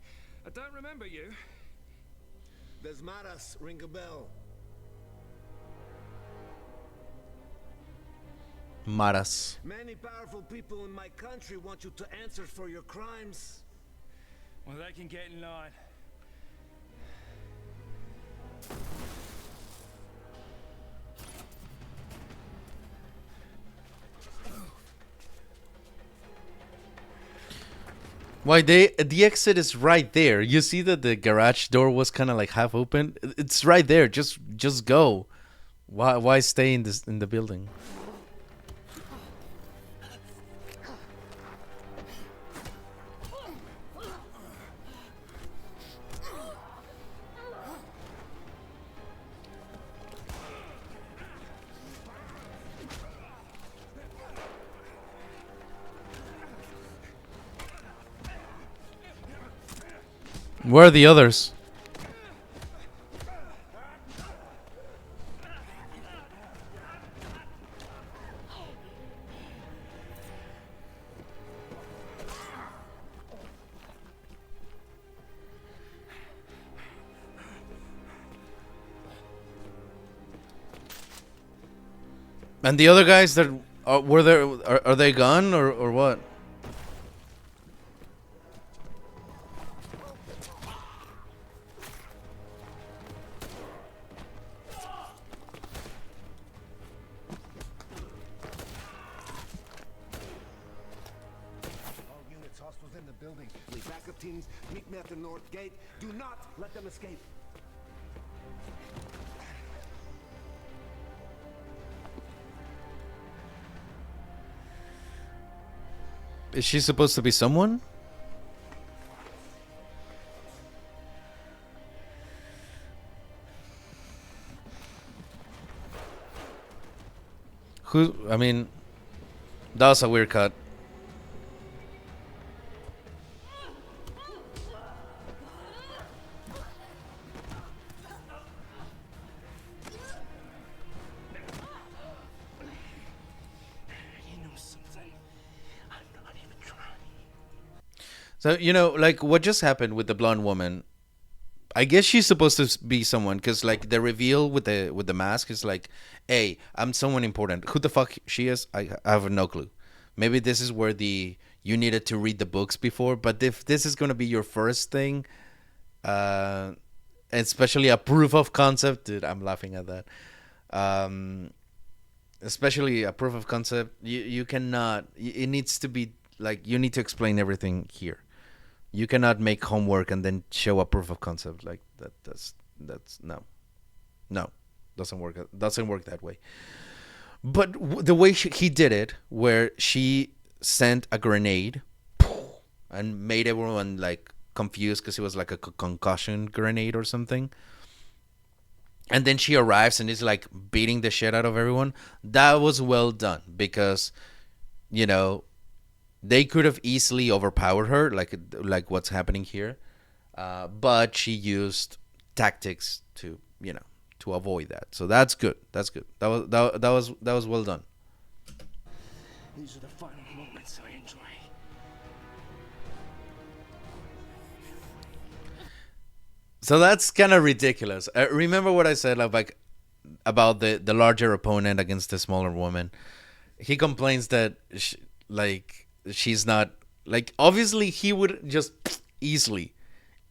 I don't remember you. Does Maras ring a bell? Maras. Many powerful people in my country want you to answer for your crimes. Well, they can get in line. Why the exit is right there. You see that the garage door was kind of like half open. It's right there. Just go. Why stay in the building? Where are the others? And the other guys that were there, are they gone or what? In the building. The backup teams meet me at the north gate. Do not let them escape. Is she supposed to be someone? Who? I mean, that was a weird cut. So, like what just happened with the blonde woman, I guess she's supposed to be someone because like the reveal with the mask is like, hey, I'm someone important. Who the fuck she is, I have no clue. Maybe this is where you needed to read the books before, but if this is going to be your first thing, especially a proof of concept, dude, I'm laughing at that. Especially a proof of concept, you cannot, it needs to be like, you need to explain everything here. You cannot make homework and then show a proof of concept like that. That's no, doesn't work that way. But the way he did it, where she sent a grenade and made everyone like confused because it was like a concussion grenade or something, and then she arrives and is like beating the shit out of everyone. That was well done because, they could have easily overpowered her, like what's happening here, but she used tactics to avoid that. So that's good. That's good. That was well done. These are the final moments I enjoy. So that's kind of ridiculous. Remember what I said about the larger opponent against the smaller woman? He complains that she's not like, obviously he would just easily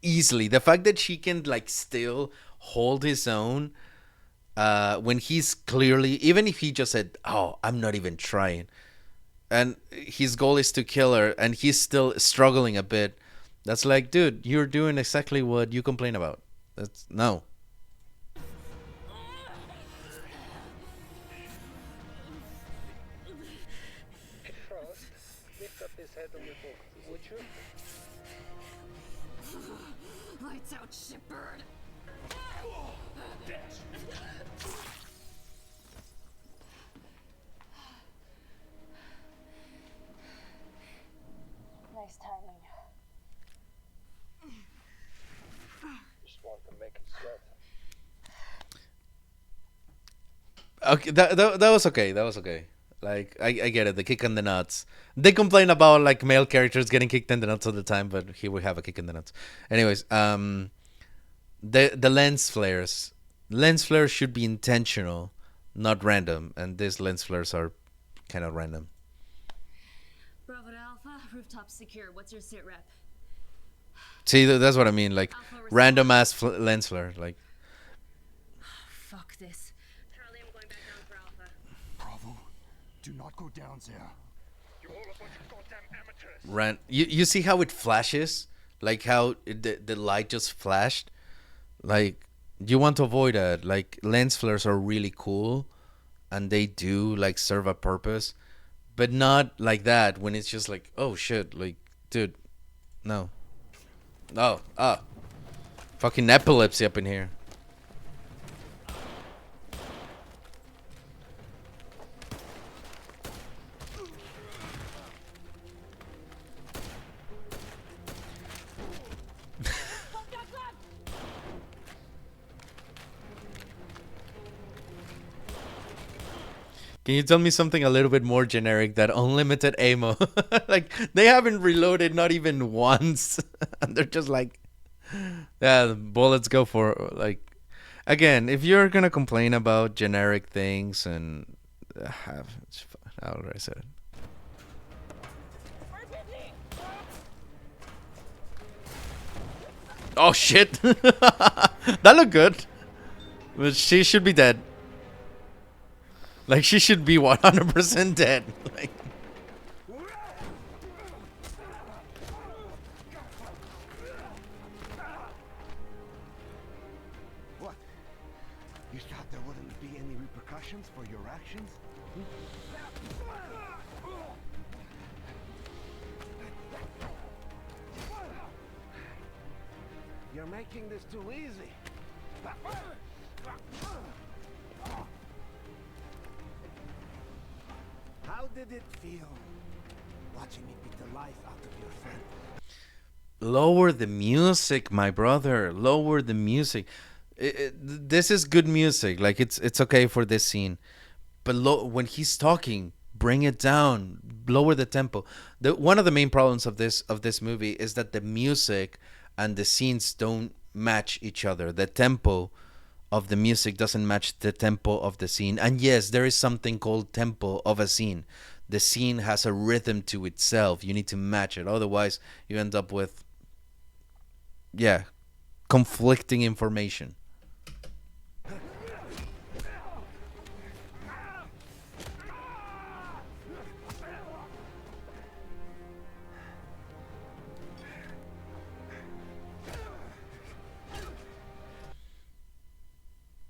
the fact that she can like still hold his own when he's clearly, even if he just said, oh, I'm not even trying, and his goal is to kill her and he's still struggling a bit, that's like, dude, you're doing exactly what you complain about. That's no. Lights out, shitbird. Nice timing. Just want to make it sweat. Okay, that was okay. That was okay. Like I get it. The kick in the nuts. They complain about like male characters getting kicked in the nuts all the time, but here we have a kick in the nuts. Anyways, the lens flares. Lens flares should be intentional, not random, and these lens flares are kind of random. Bravo to Alpha, rooftop secure. What's your sit rep? See, that's what I mean. Like random ass lens flare. Like, Fuck this. Charlie, I'm going back down for Alpha. Bravo, do not go down there. You all a bunch of goddamn amateurs. You see how it flashes? Like how the light just flashed? Like, you want to avoid that. Like, lens flares are really cool, and they do like serve a purpose, but not like that when it's just like, oh shit, like, dude, no. Fucking epilepsy up in here. Can you tell me something a little bit more generic that unlimited ammo? Like, they haven't reloaded not even once. And they're just like, yeah, the bullets go for, like, again, if you're going to complain about generic things and I already said it. Oh, shit. That looked good. But she should be dead. Like, she should be 100% dead. Like, What? You thought there wouldn't be any repercussions for your actions? You're making this too easy. How did it feel watching me beat the life out of your friend? Lower the music, my brother. Lower the music. This is good music. Like it's okay for this scene, but when he's talking, bring it down. Lower the tempo. One of the main problems of this movie is that the music and the scenes don't match each other. The tempo of the music doesn't match the tempo of the scene. And yes, there is something called tempo of a scene. The scene has a rhythm to itself. You need to match it. Otherwise, you end up with, yeah, conflicting information.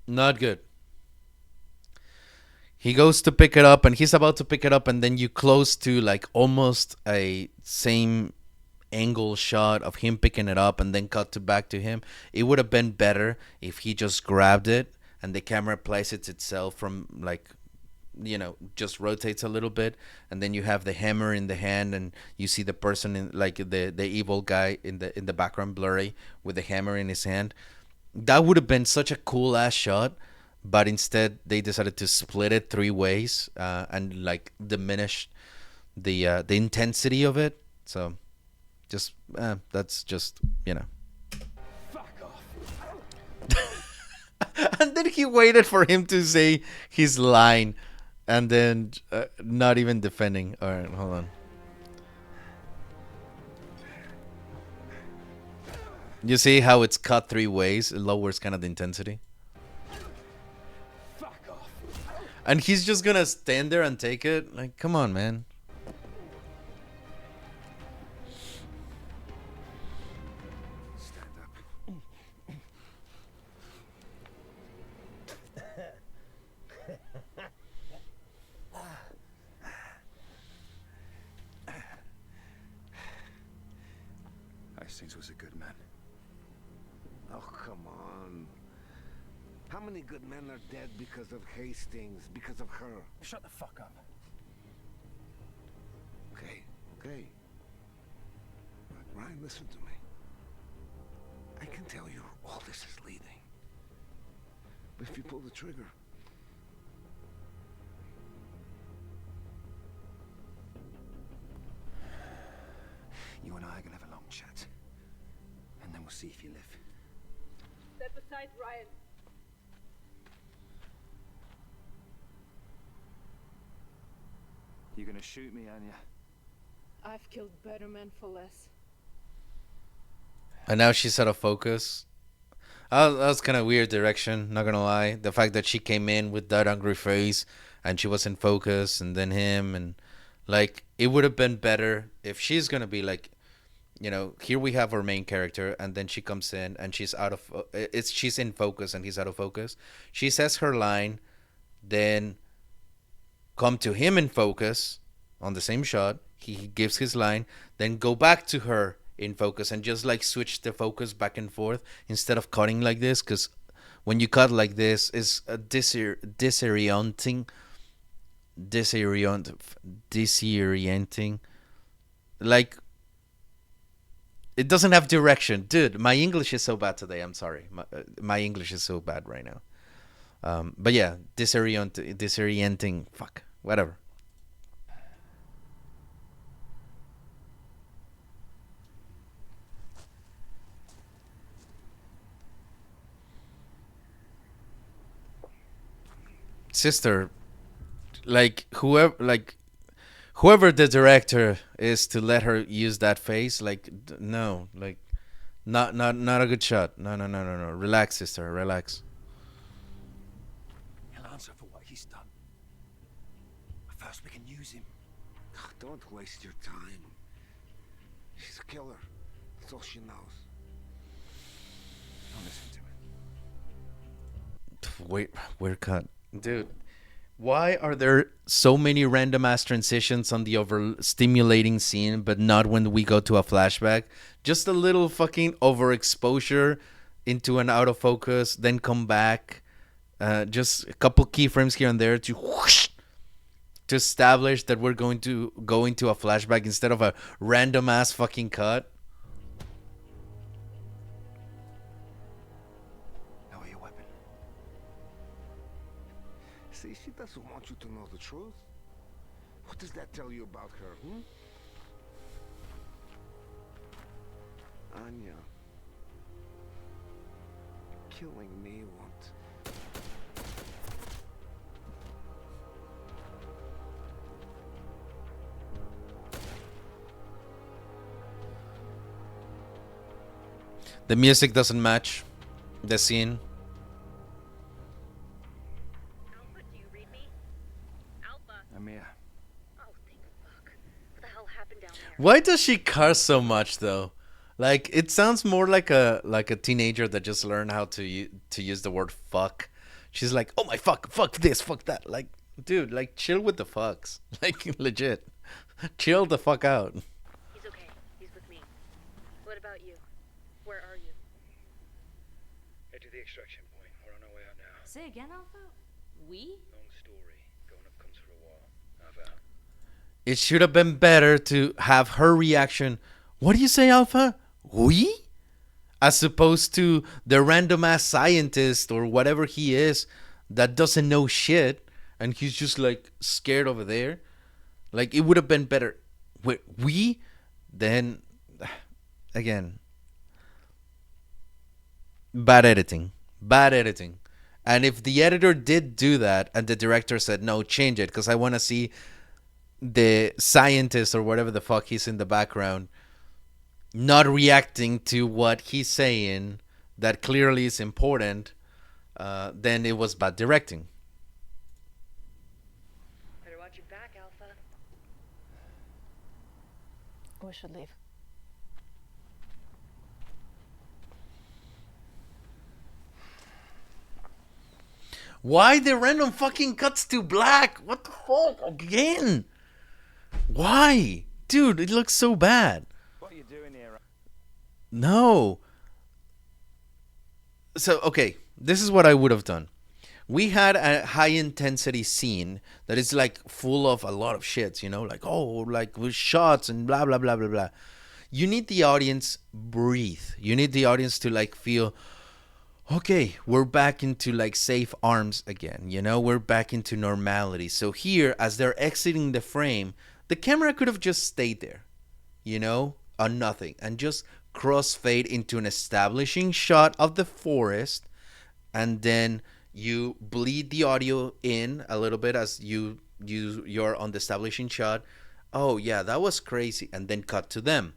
Not good. He goes to pick it up and he's about to pick it up, and then you close to like almost a same angle shot of him picking it up and then cut to back to him. It would have been better if he just grabbed it and the camera places itself from like, just rotates a little bit, and then you have the hammer in the hand and you see the person in like the evil guy in the background blurry with the hammer in his hand. That would have been such a cool ass shot, but instead they decided to split it 3 ways and like diminish the intensity of it. So just that's just Fuck off. And then he waited for him to say his line, and then not even defending. All right, hold on. You see how it's cut 3 ways? It lowers kind of the intensity. Fuck off. And he's just gonna stand there and take it? Like, come on, man. Stand up. Hastings was a good man. Oh, come on. How many good men are dead because of Hastings, because of her? Shut the fuck up. Okay. But Ryan, listen to me. I can tell you all this is leading. But if you pull the trigger, You and I are gonna have a long chat. And then we'll see if you live. Step aside, Ryan. You gonna shoot me, Anya? I've killed better men for less. And now she's out of focus. That was kind of weird direction, not gonna lie. The fact that she came in with that angry face and she was in focus, and then him, and like it would have been better if she's gonna be like, here we have our main character, and then she comes in and she's out of she's in focus and he's out of focus. She says her line, then come to him in focus on the same shot. He gives his line, then go back to her in focus and just like switch the focus back and forth instead of cutting like this, because when you cut like this is a disorienting, like it doesn't have direction. Dude, my English is so bad today. I'm sorry, my English is so bad right now. But yeah, disorienting, fuck, whatever. Sister, whoever the director is to let her use that face, no, not a good shot. No. Relax, sister, relax. He'll answer for what he's done. First we can use him. don't waste your time. She's a killer. That's all she knows. Don't listen to him. Wait, we're cut. Dude, Why are there so many random ass transitions on the overstimulating scene, but not when we go to a flashback? Just a little fucking overexposure into an out of focus, then come back. Just a couple keyframes here and there to whoosh, to establish that we're going to go into a flashback instead of a random ass fucking cut. Lower your weapon. See, she doesn't want you to know the truth. What does that tell you about her, Anya. Killing me won't. The music doesn't match the scene. Alpha, do you read me? Alpha. I'm here. Oh, thank fuck. What the hell happened down there? Why does she curse so much though? Like it sounds more like a teenager that just learned how to use the word fuck. She's like, "Oh my fuck this, fuck that." Like, dude, like chill with the fucks. Like legit. Chill the fuck out. He's okay. He's with me. What about you? Where are you? Head to the extraction point. We're on our way out now. Say again, Alpha? We? Long story. Going up comes for a while. Half out. It should have been better to have her reaction. What do you say, Alpha? We? As opposed to the random ass scientist or whatever he is that doesn't know shit and he's just like scared over there. Like it would have been better. We? Then again. Bad editing. Bad editing. And if the editor did do that and the director said, no, change it because I want to see the scientist or whatever the fuck he's in the background not reacting to what he's saying that clearly is important, then it was bad directing. Better watch your back, Alpha. We should leave. Why the random fucking cuts to black? What the fuck? Again? Why? Dude, it looks so bad. What are you doing here? No. So, okay, this is what I would have done. We had a high intensity scene that is like full of a lot of shits, you know, like, oh, like with shots and blah, blah, blah, blah, blah. You need the audience breathe. You need the audience to like feel, okay, we're back into like safe arms again, you know, we're back into normality. So here, as they're exiting the frame, the camera could have just stayed there, you know, on nothing and just crossfade into an establishing shot of the forest, and then you bleed the audio in a little bit as you're on the establishing shot. Oh yeah, that was crazy, and then cut to them.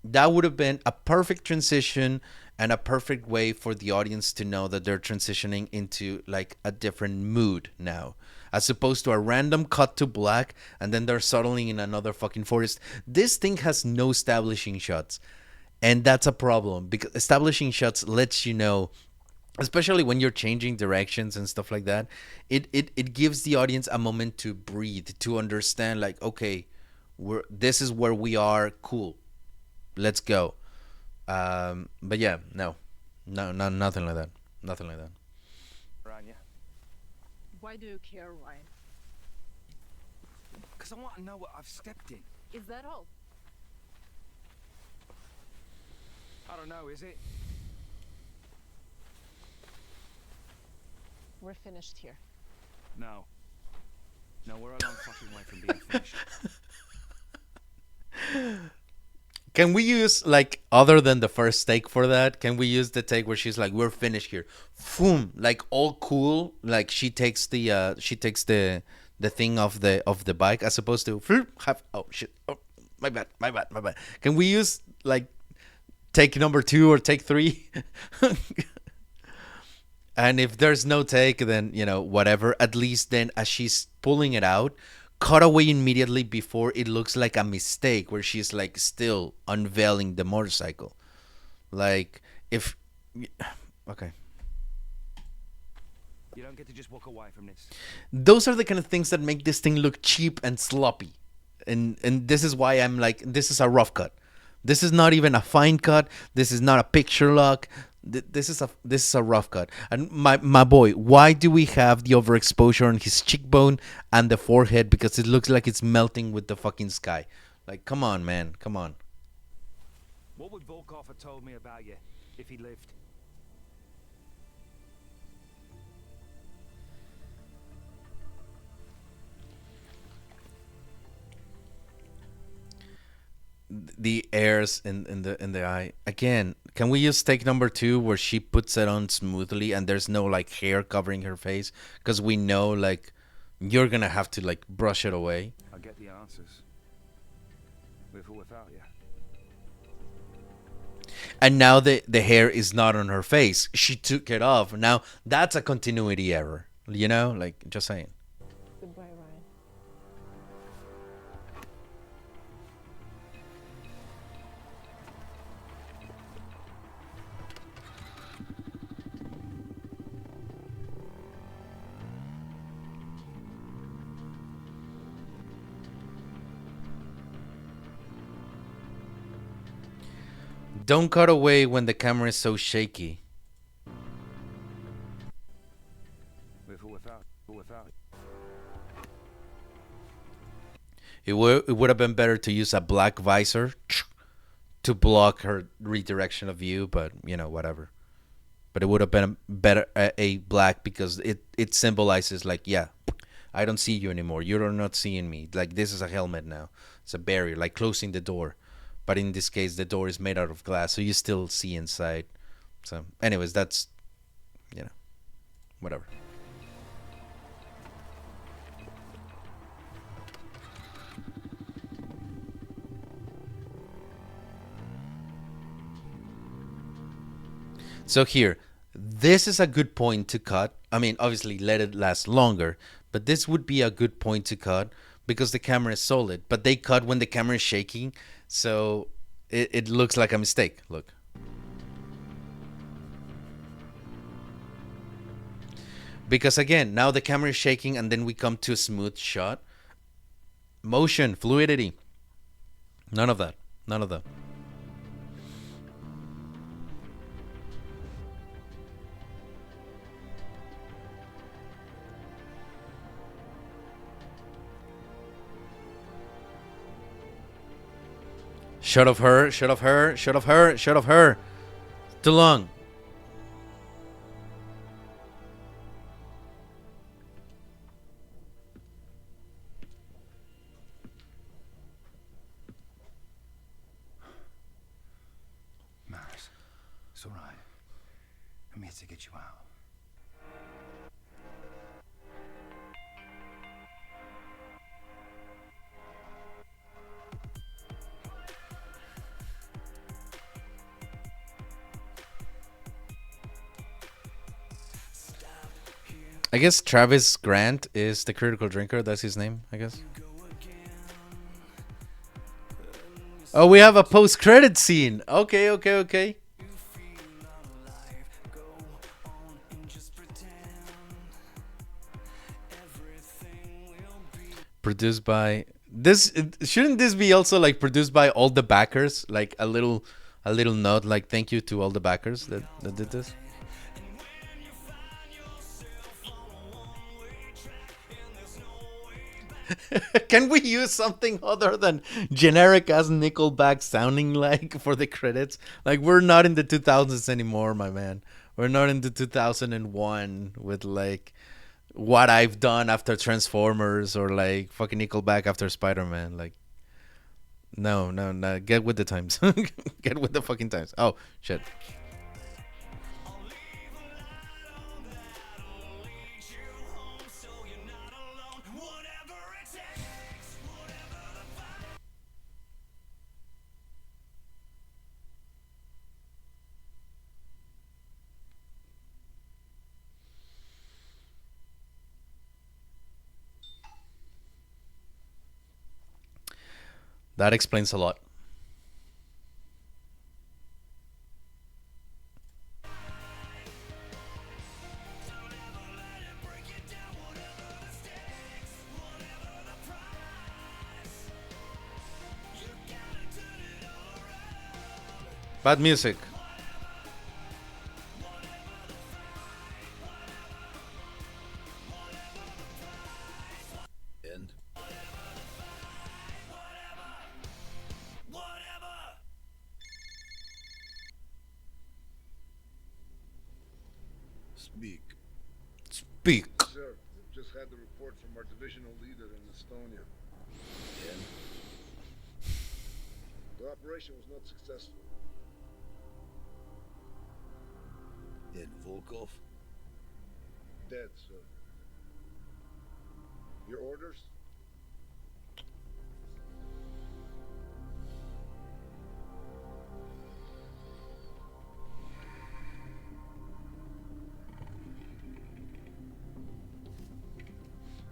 That would have been a perfect transition and a perfect way for the audience to know that they're transitioning into like a different mood now, as opposed to a random cut to black and then they're settling in another fucking forest. This thing has no establishing shots. And that's a problem because establishing shots lets you know, especially when you're changing directions and stuff like that, it gives the audience a moment to breathe, to understand like, okay, this is where we are, cool, let's go. But yeah, no, nothing like that. Nothing like that. Rania. Why do you care, Ryan? Because I want to know what I've stepped in. Is that all? I don't know, is it? We're finished here. No. No, we're a long fucking way from being finished. Can we use like other than the first take for that? Can we use the take where she's like, "We're finished here," boom, like all cool, like she takes the thing of the bike as opposed to oh shit, oh my bad. Can we use like take number 2 or take 3? And if there's no take, then you know whatever. At least then as she's pulling it out, cut away immediately before it looks like a mistake where she's like still unveiling the motorcycle. Like if okay. You don't get to just walk away from this. Those are the kind of things that make this thing look cheap and sloppy. And this is why I'm like, this is a rough cut. This is not even a fine cut. This is not a picture lock. This is a rough cut. And my boy, why do we have the overexposure on his cheekbone and the forehead? Because it looks like it's melting with the fucking sky. Like, come on, man, come on. What would Volkov have told me about you if he lived? The airs in the eye again. Can we use take number 2 where she puts it on smoothly and there's no like hair covering her face, because we know like you're gonna have to like brush it away. I get the answers with or without you. And now the hair is not on her face, she took it off. Now that's a continuity error, you know, like, just saying. Goodbye, Ryan. Don't cut away when the camera is so shaky. With or without. It would have been better to use a black visor to block her redirection of view, but you know, whatever. But it would have been better a black, because it symbolizes like, yeah, I don't see you anymore. You're not seeing me. Like, this is a helmet now. It's a barrier, like closing the door. But in this case, the door is made out of glass, so you still see inside. So, anyways, that's, you know, whatever. So here, this is a good point to cut. I mean, obviously, let it last longer, but this would be a good point to cut because the camera is solid. But they cut when the camera is shaking, so it looks like a mistake. Look. Because again, now the camera is shaking and then we come to a smooth shot. Motion, fluidity. None of that. None of that. Shot of her, shot of her, shot of her, shot of her. Too long. Maris, it's all right. I'm here to get you out. I guess Travis Grant is the critical drinker. That's his name, I guess. Oh, we have a post-credit scene. Okay, okay, okay. Produced by this. Shouldn't this be also like produced by all the backers? Like a little note, like thank you to all the backers that did this. Can we use something other than generic as Nickelback sounding like for the credits? Like, we're not in the 2000s anymore, my man. We're not in the 2001 with like What I've Done after Transformers or like fucking Nickelback after Spider-Man. Like, no. Get with the times. Get with the fucking times. Oh, shit. That explains a lot. Bad music. And speak. Speak. Sir, we've just had the report from our divisional leader in Estonia. And The operation was not successful. and Volkov? Dead, sir. Your orders?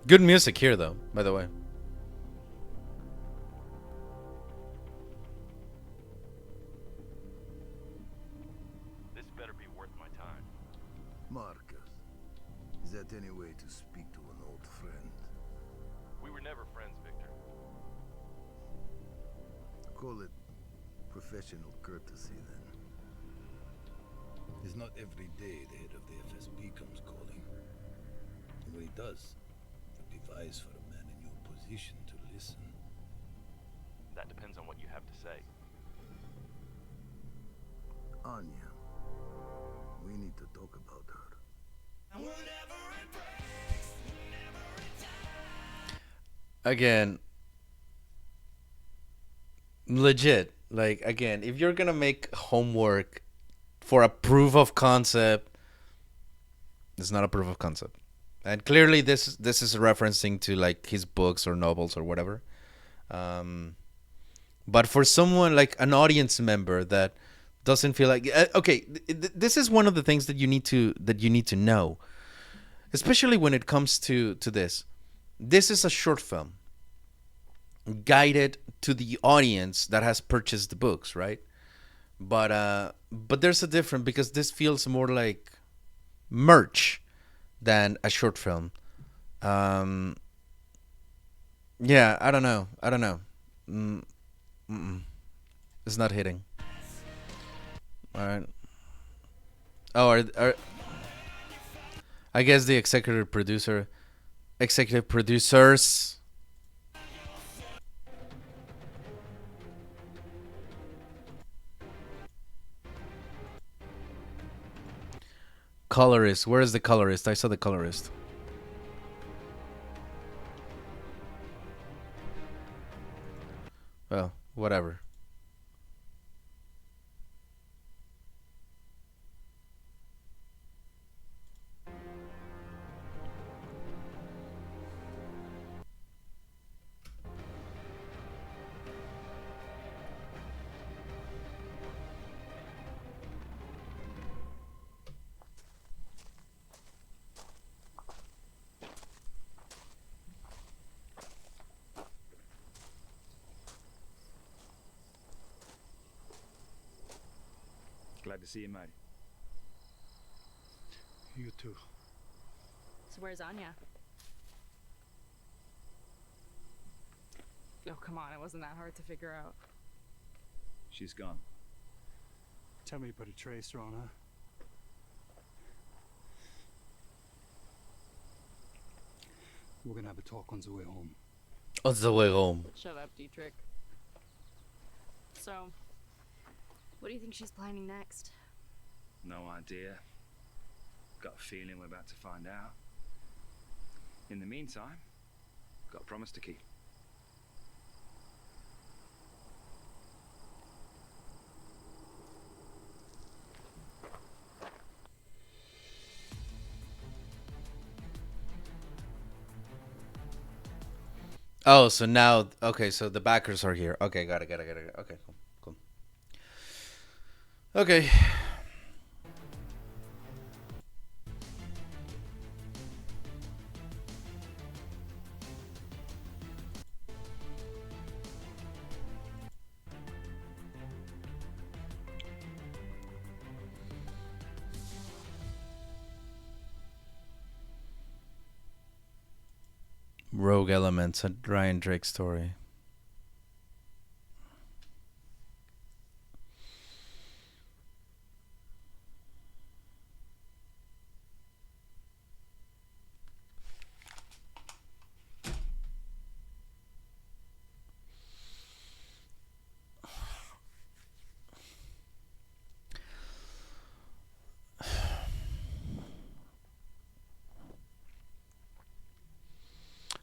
Good music here, though, by the way. This better be worth my time. Marcus, is that any way to speak to an old friend? We were never friends, Victor. Call it professional courtesy, then. It's not every day the head of the FSB comes calling. And when he does, it would be wise for a man in your position to listen. That depends on what you have to say. Anya, we need to talk about her. Again, legit. Like, again, if you're gonna make homework for a proof of concept, it's not a proof of concept. And clearly this is referencing to like his books or novels or whatever. But for someone like an audience member that doesn't feel like okay, this is one of the things that you need to know, especially when it comes to this. This is a short film guided to the audience that has purchased the books, right? But there's a difference because this feels more like merch than a short film. Yeah, I don't know. It's not hitting. All right. Oh, I guess the executive producers. Colorist. Where is the colorist? I saw the colorist. Well, whatever. Glad to see you, mate. You too. So where's Anya? Oh, come on. It wasn't that hard to figure out. She's gone. Tell me you put a tracer on her. We're gonna have a talk on the way home. On the way home. Shut up, Dietrich. So, what do you think she's planning next? No idea. Got a feeling we're about to find out. In the meantime, got a promise to keep. Oh, so now, okay, so the backers are here. Okay, got it. Okay, cool. Okay. Rogue Elements, a Ryan Drake story.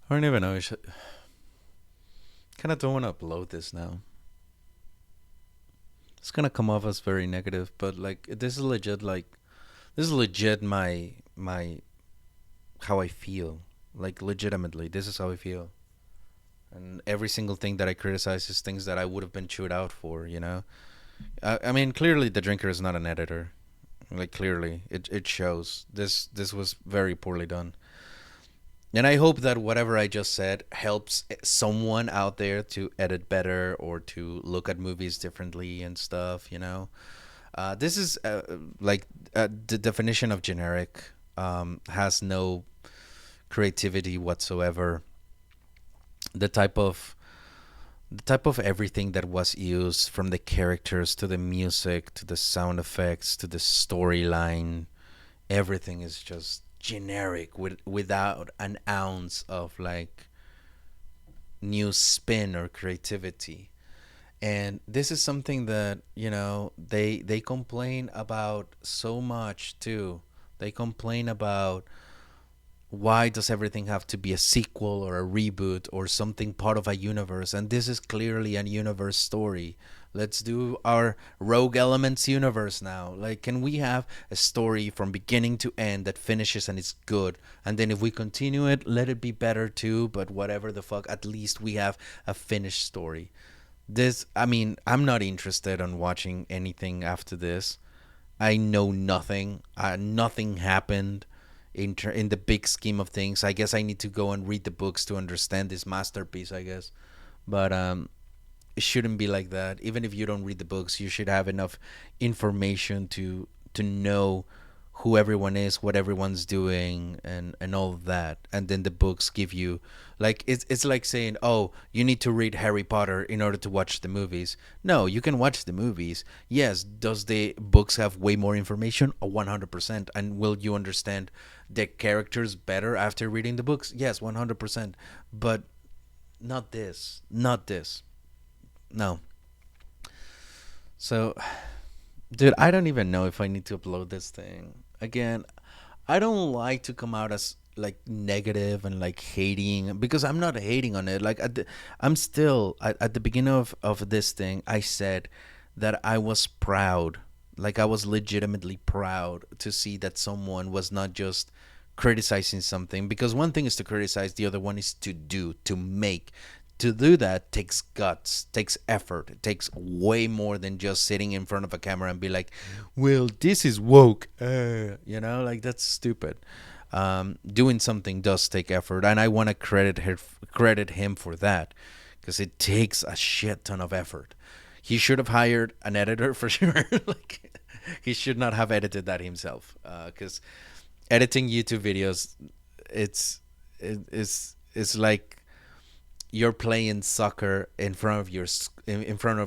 I don't even know. I should, kind of don't want to upload this now. It's gonna come off as very negative, but like this is legit. Like this is legit. My how I feel. Like legitimately, this is how I feel. And every single thing that I criticize is things that I would have been chewed out for. You know. I mean, clearly the drinker is not an editor. Like clearly, it shows. This was very poorly done. And I hope that whatever I just said helps someone out there to edit better or to look at movies differently and stuff, you know? This is like the definition of generic, has no creativity whatsoever. The type of everything that was used, from the characters to the music to the sound effects to the storyline, everything is just generic without an ounce of like new spin or creativity. And this is something that, you know, they complain about so much too. They complain about why does everything have to be a sequel or a reboot or something part of a universe, and this is clearly a universe story. Let's do our Rogue Elements universe now. Like, can we have a story from beginning to end that finishes and is good, and then if we continue it, let it be better too, but whatever the fuck, at least we have a finished story. This, I mean, I'm not interested in watching anything after this. I know nothing. Nothing happened in the big scheme of things. I guess I need to go and read the books to understand this masterpiece, I guess. But it shouldn't be like that. Even if you don't read the books, you should have enough information to know who everyone is, what everyone's doing, and all of that. And then the books give you, like, it's like saying, oh, you need to read Harry Potter in order to watch the movies. No, you can watch the movies. Yes, does the books have way more information? 100%. And will you understand the characters better after reading the books? Yes, 100%. But not this. Not this. No. So, dude, I don't even know if I need to upload this thing. Again, I don't like to come out as like negative and like hating, because I'm not hating on it. Like I'm still at the beginning of this thing, I said that I was proud. Like I was legitimately proud to see that someone was not just criticizing something, because one thing is to criticize, the other one is to do, to make. To do that takes guts, takes effort. It takes way more than just sitting in front of a camera and be like, well, this is woke. You know, like that's stupid. Doing something does take effort, and I want to credit him for that, because it takes a shit ton of effort. He should have hired an editor for sure. Like, he should not have edited that himself, because editing YouTube videos, it's like you're playing soccer in front of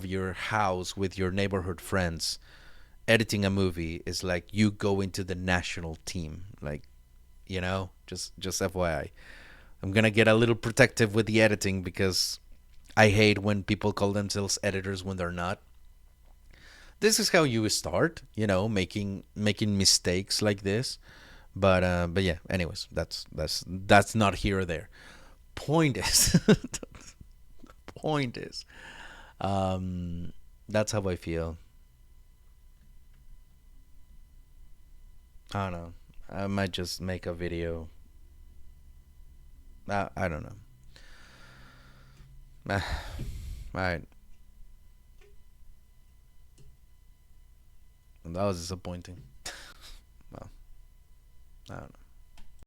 your house with your neighborhood friends. Editing a movie is like you go into the national team. Like, you know, just FYI. I'm gonna get a little protective with the editing, because I hate when people call themselves editors when they're not. This is how you start, you know, making mistakes like this. But yeah. Anyways, that's not here or there. Point is, point is, that's how I feel. I don't know. I might just make a video. I don't know. Alright. That was disappointing. Well, I don't know.